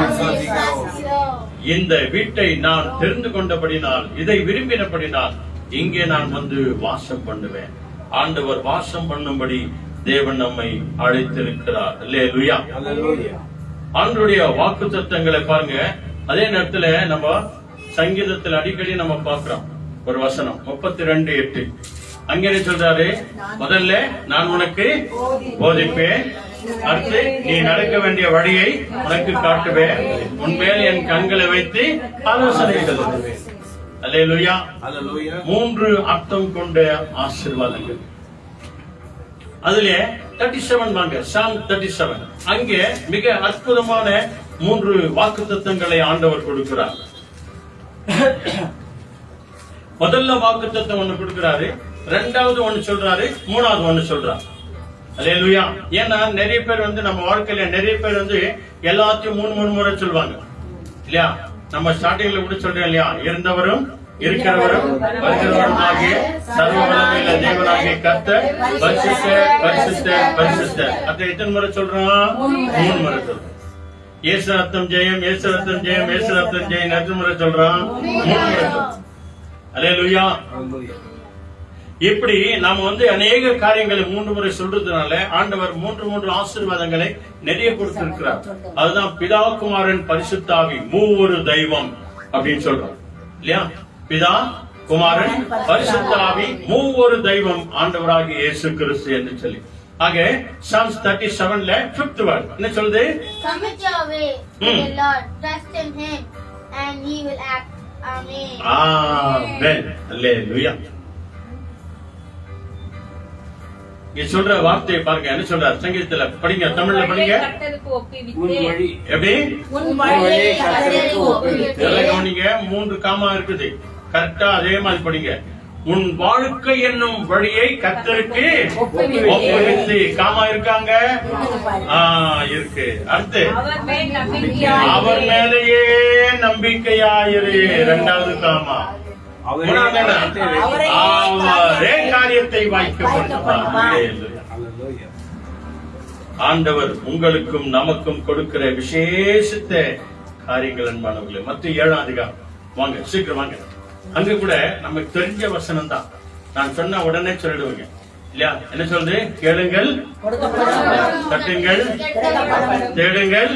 இந்த வீட்டை நான் தெரிந்து கொண்டபடினால், இதை விரும்பினபடினால் இங்கே நான் வந்து வாசம் பண்ணுவேன். ஆண்டவர் வாசம் பண்ணும்படி தேவன் நம்மை அழைத்திருக்கிறார். அல்லேலூயா. ஆண்டவருடைய வாக்குத்தத்தங்களை பாருங்க. அதே நேரத்துல நம்ம சங்கீதத்தில் அடிக்கடி நம்ம பார்க்கிறோம் ஒரு வசனம் 32:8. அங்கே சொல்றாரு, முதல்ல நான் உனக்கு போதிப்பேன், அடுத்து நீ நடக்க வேண்டிய வழியை உனக்கு காட்டுவேன், உன்மேல் என் கண்களை வைத்து ஆலோசனை சொல்லுவேன். அல்லேலூயா. 3 அர்த்தம் கொண்ட ஆசீர்வாதங்கள். அதுல 37 வாங்க, Psalm 37. அங்கே மிக அற்புதமான 3 வாக்குத்தத்தங்களை ஆண்டவர் கொடுக்கிறார். முதல்ல வாக்குத்தத்தம் ஒண்ணு கொடுக்கிறாரு, ரெண்டாவது ஒண்ணு சொல்றாரு, மூணாவது ஒண்ணு சொல்றாரு. அல்லேலூயா. ஏன்னா நிறைய பேர் நம்ம வாழ்க்கையில நிறைய பேர் எல்லாத்தையும் 3 முறை சொல்லுவாங்க இல்லையா? நம்ம ஸ்டார்டிங்ல கூட சொல்றோம் இல்லையா? இருந்தவரும் இருக்கிறவரும் வருகிறவரும் ஆகிய சர்வ வல்லமையுள்ள தேவனாகிய கர்த்தர் பரிசுத்தர் பரிசுத்தர் பரிசுத்தர். அதை எத்தனை முறை சொல்றோம்? 3 முறை சொல்றோம். இயேசு ரத்தம் ஜெயம், இயேசு ரத்தம் ஜெயம், இயேசு ரத்தம் ஜெயம் எத்தனை முறை சொல்றோம்? 3 முறை சொல்றோம். அல்லேலூயா. இப்படி நாம அநேக காரியங்களை 3 முறை சொல்றதுனால ஆண்டவர் 3 ஆசீர்வாதங்களை நிறைய கொடுத்திருக்கிறார். அதுதான் பிதா குமாரன் பரிசுத்த ஆவி மூவொரு தெய்வம் அப்படின்னு சொல்றோம் இல்லையா? பிதா குமாரன் பரிசுத்த ஆவி மூவொரு தெய்வம் ஆண்டவராகிய இயேசு கிறிஸ்து என்று சொல்லி. ஆக Psalms 37ல 5th word என்ன சொல்லுது? Commit your way to the Lord, trust in him and he will act. Amen. Amen. Hallelujah. சொல்ற வார்த்தையை பாருங்க, என்ன சொல்றார்? சங்கீதத்துல படிங்க, தமிழ்ல படிங்க. எப்படி? கவனிங்க, 3 காமா இருக்குது. கரெக்டா அதே மாதிரி படிங்க. உன் வாழ்க்கை என்னும் வழியை கர்த்தருக்கு ஒப்புவித்து. காமா இருக்காங்க? இருக்கு. அடுத்து அவர் மேலேயே நம்பிக்கையாயிரு. 2வது காமா. அவரே காரியத்தை வாய்க்க பண்ணுவார். ஆண்டவர் உங்களுக்கும் நமக்கும் கொடுக்கிற விசேஷித்த காரியங்கள் அன்பானவர்களே. மத்திய 7ஆம் அதிகாரம் வாங்க, சீக்கிரம் வாங்க. அங்க கூட நமக்கு தெரிஞ்ச வசனம் தான். நான் சொன்ன உடனே சொல்லிடுவீங்க இல்லையா? என்ன சொல்றது? கேளுங்கள், தட்டுங்கள், தேடுங்கள்.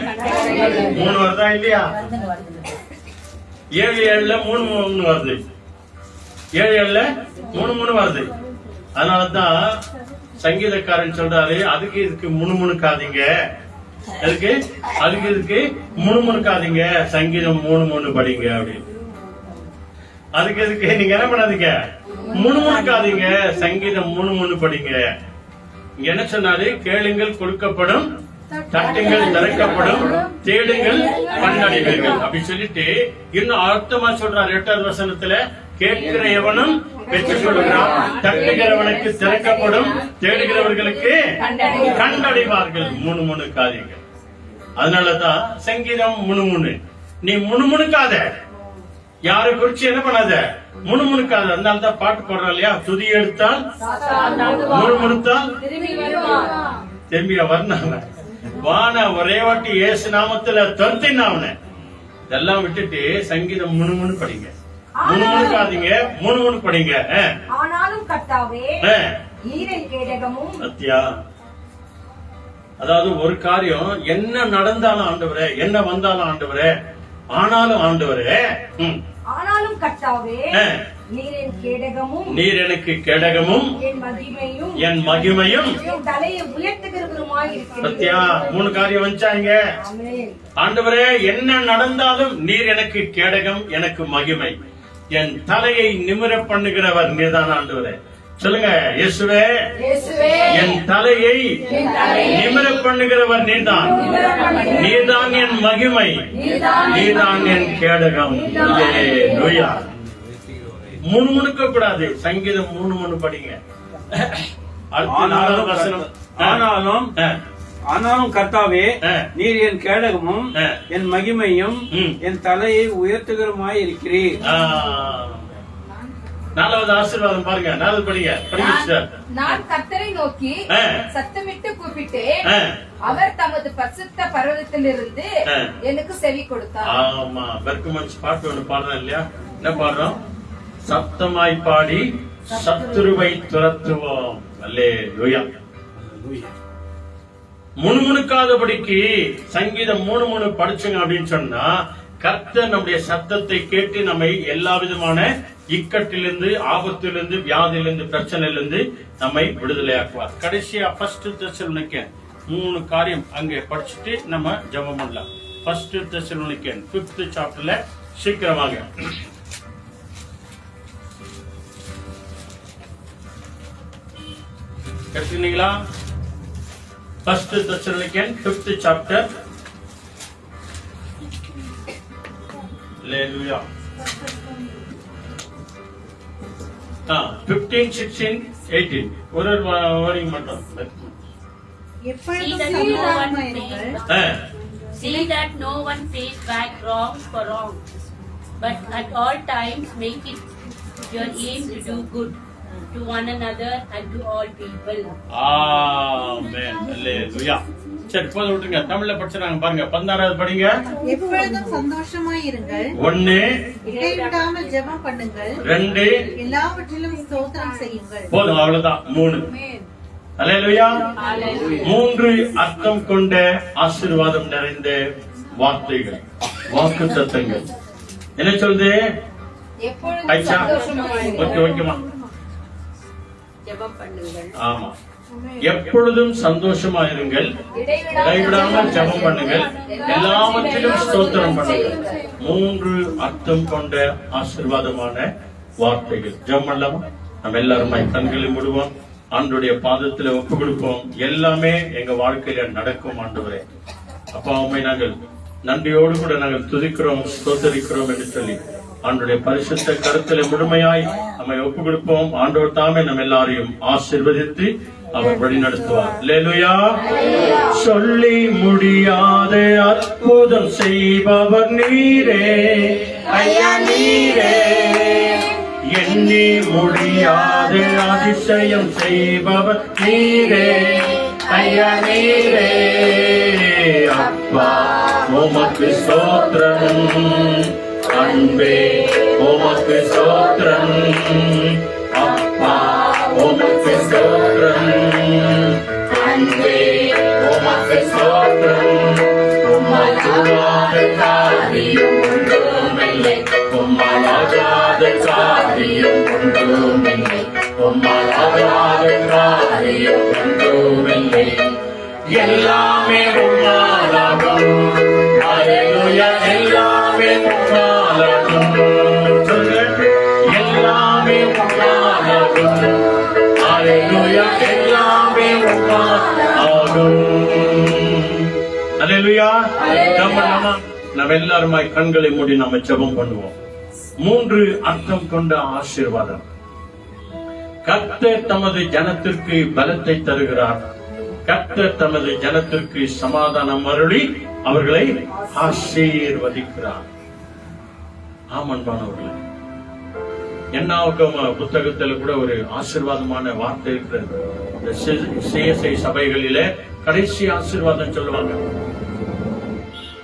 3 வருதா இல்லையா? 7:7ல 3 வருது. 7:7ல 3 வருது. அதனாலதான் சங்கீதக்காரன் சொல்றாரு, அதுக்கு இதுக்கு முணுமுணுக்காதீங்க. அதுக்கு இதுக்கு முணுமுணுக்காதீங்க. சங்கீதம் 3 படிங்க அப்படின்னு. அதுக்கு இதுக்கு நீங்க என்ன பண்ணாதீங்க, முணுமுணுக்காதீங்க. சங்கீதம் 3 படிங்க. இங்க என்ன சொன்னாரு? கேளுங்கள் கொடுக்கப்படும், தட்டுங்கள் திறக்கப்படும், தேடுங்கள் கண்டடைவீர்கள் அப்படி சொல்லிட்டு இன்னும் அர்த்தமா சொல்றாரு 8வது வசனத்துல. கேட்கிற எவனும் பெற்றுக் கொள்கிறான், தட்டுகிறவனுக்கு திறக்கப்படும், தேடுகிறவர்களுக்கு கண்டடைவார்கள். 3 காரியங்கள். அதனாலதான் சங்கீதம் 3. நீ முணுமுணுக்காத, யாரை குறிச்சு என்ன பண்ணாத, முணுமுணுக்காத. அதனாலதான் பாட்டு போடுறோம் இல்லையா? துதி எடுத்தால் முணுமுணுத்தால் திரும்பியா வரணும். வான ஒரே வாட்டி இயேசு நாமத்துல துரத்தினா அவனை. இதெல்லாம் விட்டுட்டு சங்கீதம் 3 படிங்க. முணுமுணுக்காதீங்க, 3 படிங்க. ஆனாலும் கர்த்தாவே நீரின் கேடகமும். சத்தியா. அதாவது ஒரு காரியம் என்ன நடந்தாலும் ஆண்டவரே, என்ன வந்தாலும் ஆண்டவரே, ஆனாலும் ஆண்டவரே, ஆனாலும் கர்த்தாவே நீரின் கேடகமும், நீர் எனக்கு கேடகமும், என் மகிமையும், என் தலையை உயர்த்துகிறவருமாய் இருக்கிறீர். சத்தியா. 3 காரியம் வச்சாங்க. ஆண்டவரே என்ன நடந்தாலும் நீர் எனக்கு கேடகம், எனக்கு மகிமை, என் தலையை நிமிர பண்ணுகிறவர் நீர்தான் ஆண்டவரே. சொல்லுங்க, இயேசுவே என் தலையை நிமிர பண்ணுகிறவர் நீர்தான். நீர்தான் என் மகிமை, நீர்தான் என் கேடகம். அல்லேலூயா. முணுமுணுக்க கூடாது. சங்கீதம் 3 படிங்க. அடுத்த 4வது வசனம். ஆனாலும் கர்த்தாவே நீர் என் கேடகமும் என் மகிமையும் என் தலையை உயர்த்துகிறமாய் இருக்கிறீர். 4வது ஆசீர்வாதம் பாருங்க. 4 படிங்க. நான் கர்த்தரை நோக்கி சத்தமிட்டு கூப்பிட்டு அவர் தமது பரிசுத்த பர்வதத்திலிருந்து எனக்கு செவி கொடுத்தார். ஆமா, பெர்க்மன்ஸ் பாட்டு ஒன்று பாடுறோம் இல்லையா? என்ன பாடுறோம்? சத்தமாய் பாடி சத்துருவை துரத்துவோம். அல்லேலூயா. முணுமுணுக்காதபடிக்கு சங்கீதம் 3 படிச்சுங்க அப்படின்னு சொன்னா, கர்த்தர் நம்முடைய சத்தத்தை கேட்டு நம்மை எல்லா விதமான இக்கட்டிலிருந்து, ஆபத்திலிருந்து, வியாதியிலிருந்து, பிரச்சனையிலிருந்து நம்மை விடுதலையாக்குவார். கடைசியா 1 தெசலோனிக்கேயர் 3 காரியம் அங்கே படிச்சுட்டு நம்ம ஜெபம் பண்ணலாம். 1 தெசலோனிக்கேயர் 5th சாப்டர்ல சீக்கிரமாக. எடுத்துக்கிட்டீங்களா? 1 Thessalonians 5th chapter. Hallelujah. 15, 16, 18. ஒரு வாரிங் மட்டும். எப்பொழுதும் See சமாதானமாயிருங்கள். See that no one pays back wrong for wrong, but at all times make it your aim to do good to one another and to all people. ஆமென். ஹalleluya. சரி போது விட்டுங்க. தமிழ்ல படிச்சறாங்க பாருங்க. 16வது படிங்க. எப்பொழுதும் சந்தோஷமாயிருங்கள். 1 இடைவிடாமல் ஜெபம் பண்ணுங்கள். 2 எல்லாவற்றிலும் ஸ்தோத்திரம் செய்யுங்கள். போதும், அவ்வளவுதான். 3. ஹalleluya. 3 அர்த்தம் கொண்ட ஆசீர்வாதம் நிறைந்த வார்த்தைகள், வாக்குத்தத்தங்கள். என்ன சொல்லுது? ஐயா ஓகேமா? ஜெபம் பண்ணுங்கள். ஆமா. எப்பொழுதும் சந்தோஷமா இருங்கள், கைவிடாமல் ஜெபம் பண்ணுங்கள், எல்லாவற்றிலும் ஸ்தோத்திரம் பண்ணுங்கள். 3 அர்த்தம் கொண்ட ஆசீர்வாதமான வார்த்தைகள். ஜெபம் பண்ணலாமா? நம்ம எல்லாருமே கண்களை மூடுவோம், ஆண்டவருடைய பாதத்துல ஒப்பு கொடுப்போம். எல்லாமே எங்க வாழ்க்கையில நடக்கும் ஆண்டவரே. அப்பா, உண்மை நாங்கள் நன்றியோடு கூட நாங்கள் துதிக்கிறோம், ஸ்தோத்தரிக்கிறோம் என்று சொல்லி ஆண்டவருடைய பரிசுத்த கருத்துல முழுமையாய் நம்மை ஒப்பு கொடுப்போம். ஆண்டவர் தாமே நம்ம எல்லாரையும் ஆசீர்வதித்து அவர் வழி நடத்துவார். அல்லேலூயா. சொல்லி முடியாத அற்புதம் செய்பவர் நீரே ஐயா, நீரே. எண்ணி முடியாத அதிசயம் செய்பவர் நீரே ஐயா, நீரே. அப்பா உமக்கு ஸ்தோத்திரம், அன்பே உமக்கு ஸ்தோத்திரம். அப்பா உமக்கு ஸ்தோத்திரம், அன்பே உமக்கு ஸ்தோத்திரம். உம்மாலாத காரியம் ஒன்றுமில்லை, உம்மாலாத காரியம் ஒன்றுமில்லை, உம்மாலாத காரியம் ஒன்றுமில்லை. எல்லாமே உம்மாலாகும். ஹalleluya. எல்லாமே உம்மாலாகும். எல்லாமே உம்மாலாகும். ஹalleluya. எல்லாமே உம்மாலாகும். ஹalleluya. நம்ம எல்லாருமாய் கண்களை மூடி நாம ஜெபம் பண்ணுவோம். 3 அர்த்தம் கொண்ட ஆசீர்வாதம். கர்த்தர் தமது ஜனத்திற்கு பலத்தை தருகிறார். கர்த்தர் தமது ஜனத்திற்கு சமாதானம் அருளி அவர்களை ஆசீர்வதிக்கிறார். ஆமன்பானவர்களே, என்னாவுக்கும் புத்தகத்தில் கூட ஒரு ஆசீர்வாதமான வார்த்தை இருக்கிறது. இந்த CSI சபைகளிலே கடைசி ஆசீர்வாதம் சொல்லுவாங்க.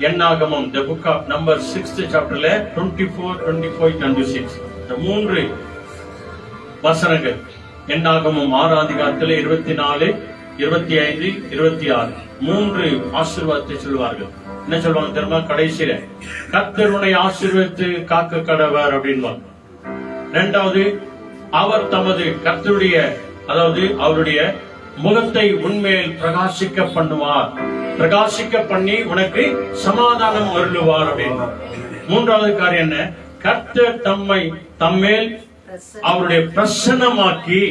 என்னாகமம் the book of Numbers 6th chapterல 24, 25, 26 இந்த 3 வசனங்கள். என்னாகமம் 6ஆம் அதிகாரத்தில் 24, 25, 26 3 ஆசீர்வாதத்தை சொல்லுவார்கள். என்ன சொல்லுவாங்க தெரியுமா? கடைசியில கர்த்தர் உன்னை ஆசீர்வதித்து காக்க கடவர் அப்படின்வாங்க. 2வது, அவர் தமது கர்த்தருடைய அதாவது அவருடைய முகத்தை உன்மேல் பிரகாசிக்க பண்ணுவார், பிரகாசிக்க பண்ணி உனக்கு சமாதானம் அருளுவார் அப்படின்னு. 3வது காரியம் என்ன? கர்த்தர் தம்மேல் அவருடைய பிரசன்னமாக்கி,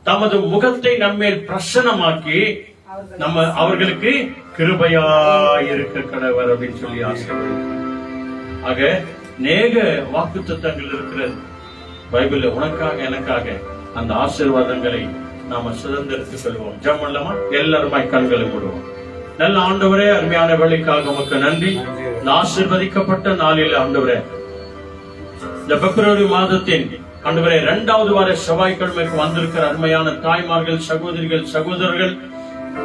தமது முகத்தை நம்மேல் பிரசன்னமாக்கி நம்ம அவர்களுக்கு கிருபையா இருக்க கடவர் அப்படின்னு சொல்லி ஆசீர்வதிக்கிறார். ஆக நேக வாக்குத்தத்தங்கள் இருக்கிறது பைபிள்ல. உனக்காக எனக்காக அந்த ஆசீர்வாதங்களை நாம சுதந்திரத்துக் கொள்வோம். ஜெபம் பண்ணலாமா? எல்லாருமாய் கண்களை மூடுவோம். நல்ல ஆண்டவரே, அருமையான வேலைக்காக உமக்கு நன்றி. இந்த ஆசீர்வதிக்கப்பட்ட நாளில் ஆண்டவரே, இந்த பிப்ரவரி மாதத்தின் ஆண்டவரே 2வது வார செவ்வாய்க்கிழமைக்கு வந்திருக்கிற அருமையான தாய்மார்கள், சகோதரிகள், சகோதரர்கள்,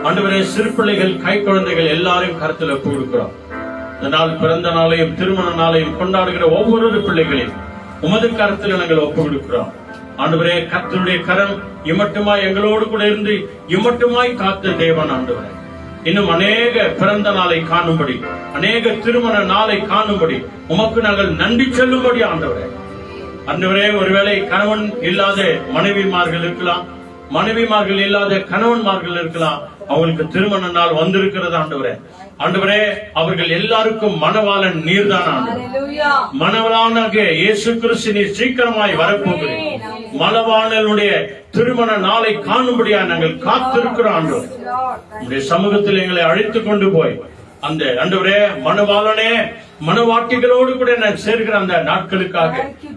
ஆண்டவரே சிறு பிள்ளைகள், கை குழந்தைகள் எல்லாரையும் கருத்தில் ஒப்பு கொடுக்கிறோம். இந்த நாள் பிறந்த நாளையும் திருமண நாளையும் கொண்டாடுகிற ஒவ்வொரு பிள்ளைகளையும் உமது கருத்தில் நாங்கள் ஒப்பு கொடுக்கிறோம். ஆண்டவரே, கர்த்தருடைய கரம் இம்மட்டுமாய் எங்களோடு கூட இருந்து இம்மட்டுமாய் காத்த தேவன் ஆண்டவரே, இன்னும் அநேக பிறந்த நாளை காணும்படி, அநேக திருமண நாளை காணும்படி உமக்கு நாங்கள் நன்றி சொல்லும்படி ஆண்டவரே. ஆண்டவரே, ஒருவேளை கணவன் இல்லாத மனைவிமார்கள் இருக்கலாம், மனைவிமார்கள் இல்லாத கணவன்மார்கள் இருக்கலாம். அவங்களுக்கு திருமண நாள் வந்திருக்கிறது ஆண்டவரே. ஆண்டவரே அவர்கள் எல்லாருக்கும் மணவாளன் நீர்தான் ஆண்டவரே. மணவாளனாகிய இயேசு கிறிஸ்து நீர் சீக்கிரமாய் வரப்போகிறேன். மணவாளனுடைய திருமண நாளை காணும்படியா நாங்கள் காத்திருக்கிறோம் ஆண்டவரே. உங்களுடைய சமூகத்தில் எங்களை அழைத்துக் கொண்டு போய் அந்த ஆண்டவரே மணவாளனே மணவாட்டிகளோடு கூட நான் சேர்க்கிற அந்த நாட்களுக்காக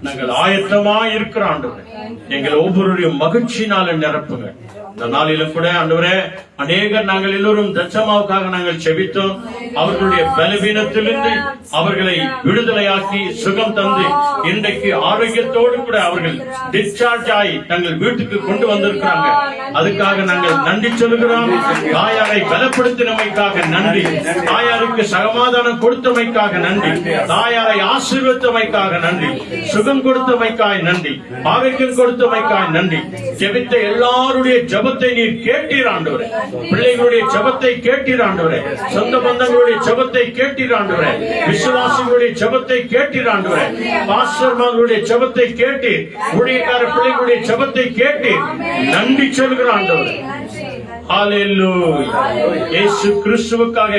நாங்கள் ஆயத்தமா இருக்கிறோம் ஆண்டவரே. எங்கள் ஒவ்வொருவரையும் மகிழ்ச்சியினால நிரப்புங்க. இந்த நாளிலும் கூட ஆண்டவரே அநேகர் நாங்கள் எல்லோரும் தச்சமாவுக்காக நாங்கள் செபித்தோம். அவர்களுடைய பலவீனத்திலிருந்து அவர்களை விடுதலையாக்கி சுகம் தந்து இன்றைக்கு ஆரோக்கியத்தோடு கூட அவர்கள் டிஸ்சார்ஜ் ஆகி தங்கள் வீட்டுக்கு கொண்டு வந்திருக்கிறாங்க. அதுக்காக நாங்கள் நன்றி சொல்கிறோம். தாயாரை பலப்படுத்தினமைக்காக நன்றி. தாயாருக்கு சமாதானம் கொடுத்தமைக்காக நன்றி. தாயாரை ஆசீர்வதித்தமைக்காக நன்றி. சுகம் கொடுத்தமைக்காக நன்றி. ஆரோக்கியம் கொடுத்தமைக்காக நன்றி. ஜெபித்த எல்லாருடைய ஜெபத்தை நீர் கேட்டீர் ஆண்டவரே. பிள்ளைகளுடைய ஜெபத்தை கேட்டீர் ஆண்டவரே. சொந்த பந்தங்களுடைய ஜெபத்தை கேட்டீர் ஆண்டவரே. விசுவாசிகளுடைய ஜெபத்தை கேட்டீர் ஆண்டவரே. பாஸ்டர்மார்களுடைய ஜெபத்தை கேட்டு ஊழியக்கார பிள்ளைகளுடைய ஜெபத்தை கேட்டு நன்றி சொல்கிறோம் ஆண்டவரே. ஹல்லேலூயா. இயேசு கிறிஸ்துவுக்காக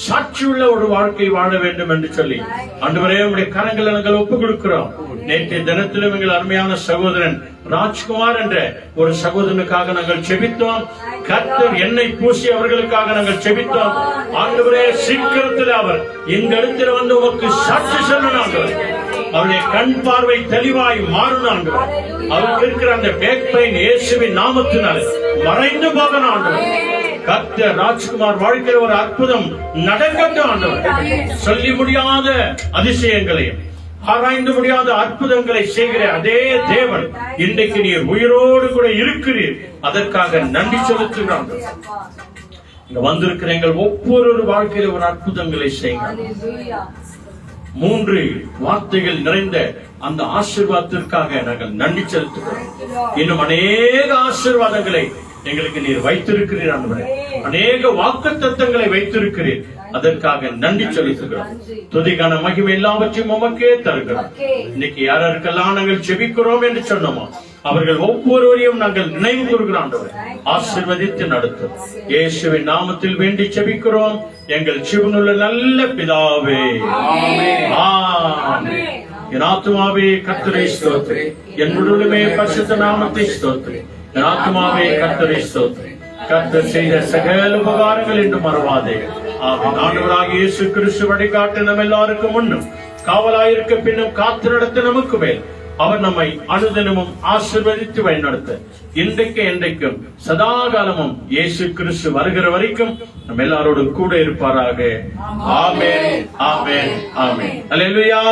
சாட்சியுள்ள ஒரு வாழ்க்கை வாழ வேண்டும் என்று சொல்லி ஆண்டவரே உம்முடைய கரங்களை நாங்கள் ஒப்புக் கொடுக்கிறோம். நேற்றைய தினத்திலும் எங்கள் அருமையான சகோதரன் ராஜ்குமார் என்ற ஒரு சகோதரனுக்காக நாங்கள் செபித்தோம். கர்த்தர் எண்ணெய் பூசி அவர்களுக்காக நாங்கள் செபித்தோம். ஆண்டவரே சீக்கிரத்தில் அவர் இந்த இடத்துல வந்து உமக்கு சாட்சி சொல்லணும் ஆண்டவரே. அவருடைய கண் பார்வை தெளிவாய் மாறணும் ஆண்டவரே. அவருக்கு இருக்கிற அந்த பேக் பெயின் இயேசுவின் நாமத்தினால் மறைந்து போகணும் ஆண்டவரே. கர்த்தர் ராஜ்குமார் வாழ்க்கையில் ஒரு அற்புதம் நடக்கட்டும் ஆண்டவரே. சொல்லி முடியாத அதிசயங்களையும் ஆராய்ந்து முடியாத அற்புதங்களை செய்கிற அதே தேவன் இன்றைக்கு நீர் உயிரோடு கூட இருக்கிறீர். அதற்காக நன்றி செலுத்துகிறோம். இங்க வந்திருக்கிற எங்கள் ஒவ்வொரு வாழ்க்கையில ஒரு அற்புதங்களை செய்யுங்க. 3 வார்த்தைகள் நிறைந்த அந்த ஆசீர்வாதத்திற்காக நாங்கள் நன்றி செலுத்துகிறோம். இன்னும் அநேக ஆசீர்வாதங்களை எங்களுக்கு நீர் வைத்திருக்கிறீர் ஆண்டவரே. அநேக வாக்குத்தத்தங்களை வைத்திருக்கிறீர். அதற்காக நன்றி செலுத்துகிறோம். துதிக்கான மகிமை எல்லாவற்றையும் உமக்கே தருகிறோம். இன்னைக்கு யாருக்கெல்லாம் நாங்கள் செபிக்கிறோம் என்று சொன்னோமோ அவர்கள் ஒவ்வொருவரையும் நாங்கள் நினைவு கூறுகிறோம் ஆண்டவரே. ஆசீர்வதித்து நடத்தும் இயேசுவின் நாமத்தில் வேண்டி செபிக்கிறோம் எங்கள் ஜீவனுள்ள நல்ல பிதாவே. ஆமென். என் ஆத்துமாவே கர்த்தரை ஸ்தோத்திரி. என் முழுமே பரிசுத்த நாமத்தை ஸ்தோத்திரி. என் ஆத்துமாவே கர்த்தரை ஸ்தோத்திரி. கர்த்தர் செய்த சகல உபகாரங்கள் என்று மறவாதே. ஆண்டவராகிய இயேசு கிறிஸ்து வழிகாட்டு நம்ம எல்லாருக்கும் முன்னும் காவலாயிருக்க பின்னும் காத்து நடத்த நமக்கு மேல் அவர் நம்மை அனுதினமும் ஆசீர்வதித்து வழிநடத்த இன்றைக்கு என்றைக்கும் சதா காலமும் இயேசு கிறிஸ்து வருகிற வரைக்கும் நம்ம எல்லாரோடும் கூட இருப்பாராக. ஆமென், ஆமென், ஆமென். அல்லேலூயா.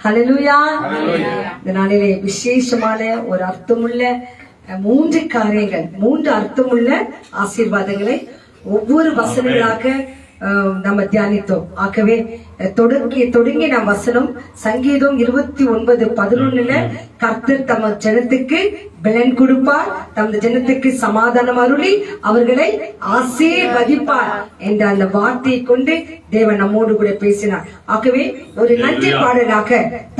ஹல்லேலூயா. இந்த நாளிலே விசேஷமான ஒரு அர்த்தமுள்ள 3 காரியங்கள், 3 அர்த்தமுள்ள ஆசீர்வாதங்களை ஒவ்வொரு வசனங்களாக நம்ம தியானித்தோம். ஆகவே தொடங்கி நம் வசனம் சங்கீதம் 29:11 கர்த்தர் தம ஜனத்துக்கு பலன் கொடுப்பார், தமது ஜனத்துக்கு சமாதானம் அருளி அவர்களை ஆசீர்வதிப்பார் என்ற அந்த வார்த்தையை கொண்டு தேவன் நம்மோடு கூட பேசினார். ஆகவே ஒரு நன்றி பாடலாக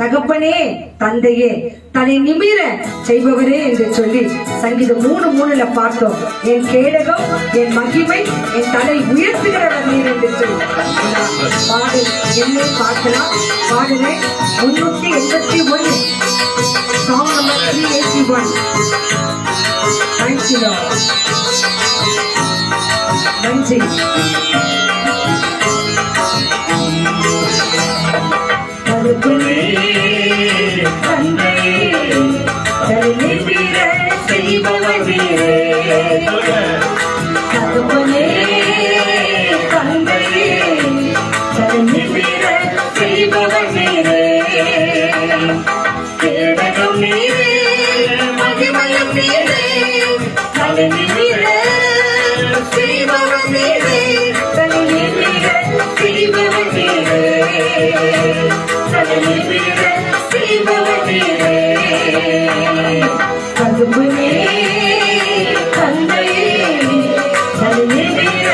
தகப்பனே தந்தையே தன்னை நிமிர செய்பவரே என்று சொல்லி சங்கீதம் 3:3 பார்த்தோம். என் கேடகம் என் மகிமை என் தலை உயர்த்துகிறவர் நீர் என்று சொல்லி பாடல் என்னை பார்க்கலாம். பாடலை 381 Song number 381. Thank you Lord. நன்றி. தகப்பனே தந்தையே தன்னை நிமிர செய்பவர் நீரே. தகப்பனே தந்தையே தன்னை நிமிர செய்பவர் நீரே. கேடகம் நீரே மகிமையும் நீரே தன்னை நிமிர செய்பவர் நீரே. தன்னை நிமிர செய்பவர் நீரே. தன்னை நிமிர செய்பவர் நீரே. தகப்பனே தந்தையே தன்னை நிமிர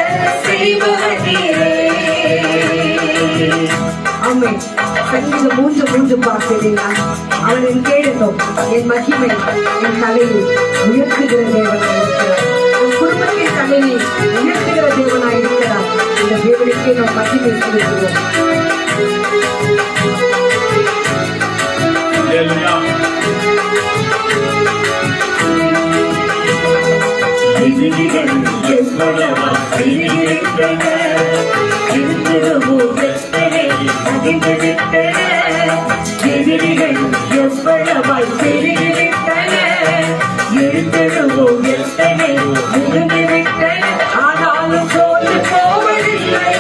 செய்பவர் நீரே. ஆமென். சங்கீதம் 3:3 பார்த்தீங்கன்னா அவர் என் கேடகம், என் மகிமை, என் தலையை உயர்த்துகிற தேவனாய் இருக்கிறார். என் குடும்பத்தின் தலையை உயர்த்துகிற தேவனாய் இருக்கிறார். இந்த தேவனுக்கே நாம் மகிமை செலுத்துவோம். Hallelujah. எதிரிகள் எவ்வளவாய் பெருகிவிட்டன, எவ்வளவோ எத்தனை அதிகரித்தன. எதிரிகள் எவ்வளவாய் பெருகிவிட்டன, எவ்வளவோ எத்தனை மிகுந்துவிட்டன. ஆனாலும் சோர்ந்து போவதில்லை,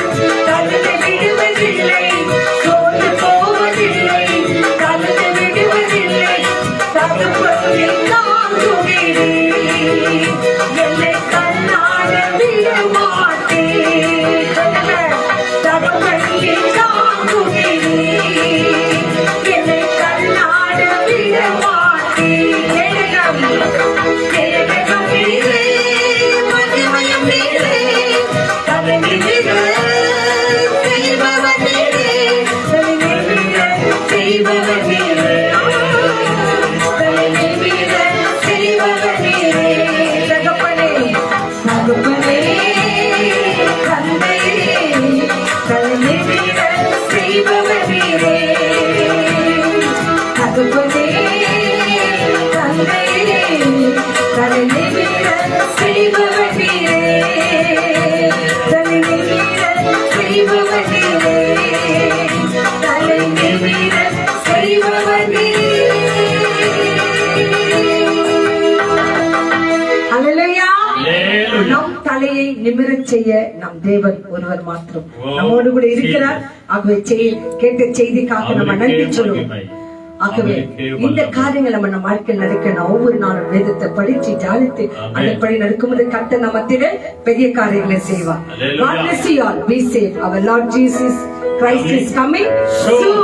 தள்ளி விடுவதில்லை. சோர்ந்து போவதில்லை, தள்ளி விடுவதில்லை. தடுப்பதில் தாங்குகிறேன், என்னை கண்ணாட விட மாட்டேன். தடுப்பதில் தாங்குகிறேன், என்னை கண்ணாட விட மாட்டேன். கேடகம் நீரே, மகிமையும் நீரே, தலைநிமிர செய்பவர் நீரே, தலைநிமிர செய்பவர் நீரே, தலைநிமிர செய்பவர் நீரே. தகப்பனே, தகப்பனே, தந்தையே, தலைநிமிர செய்பவர் நீரே. தகப்பனே, தந்தையே, தலைநிமிர செய்பவர் நீரே, தலைநிமிர செய்பவர் நீரே, தலைநிமிர செய்பவர் நீரே. ஹல்லேலூயா. Hallelujah. நம் தலையை நிமிரச் செய்ய நம் தேவன் ஒருவர் மாத்திரம் ஓ, நம்மோடு கூட இருக்கிறார். ஆகவே கேட்ட செய்திக்காக நம்ம நன்றி சொல்லுவோம். ஆகவே இந்த காரியங்கள் நம்ம வாழ்க்கையில் நடக்கணும். ஒவ்வொரு நாளும் வேதத்தை படிச்சு ஜாலித்து அதன்படி நடக்கும்போது கர்த்தர் நம்ம மத்தியிலே பெரிய காரியங்களை செய்வார். God bless you all. Be safe. Our Lord Jesus Christ is coming soon.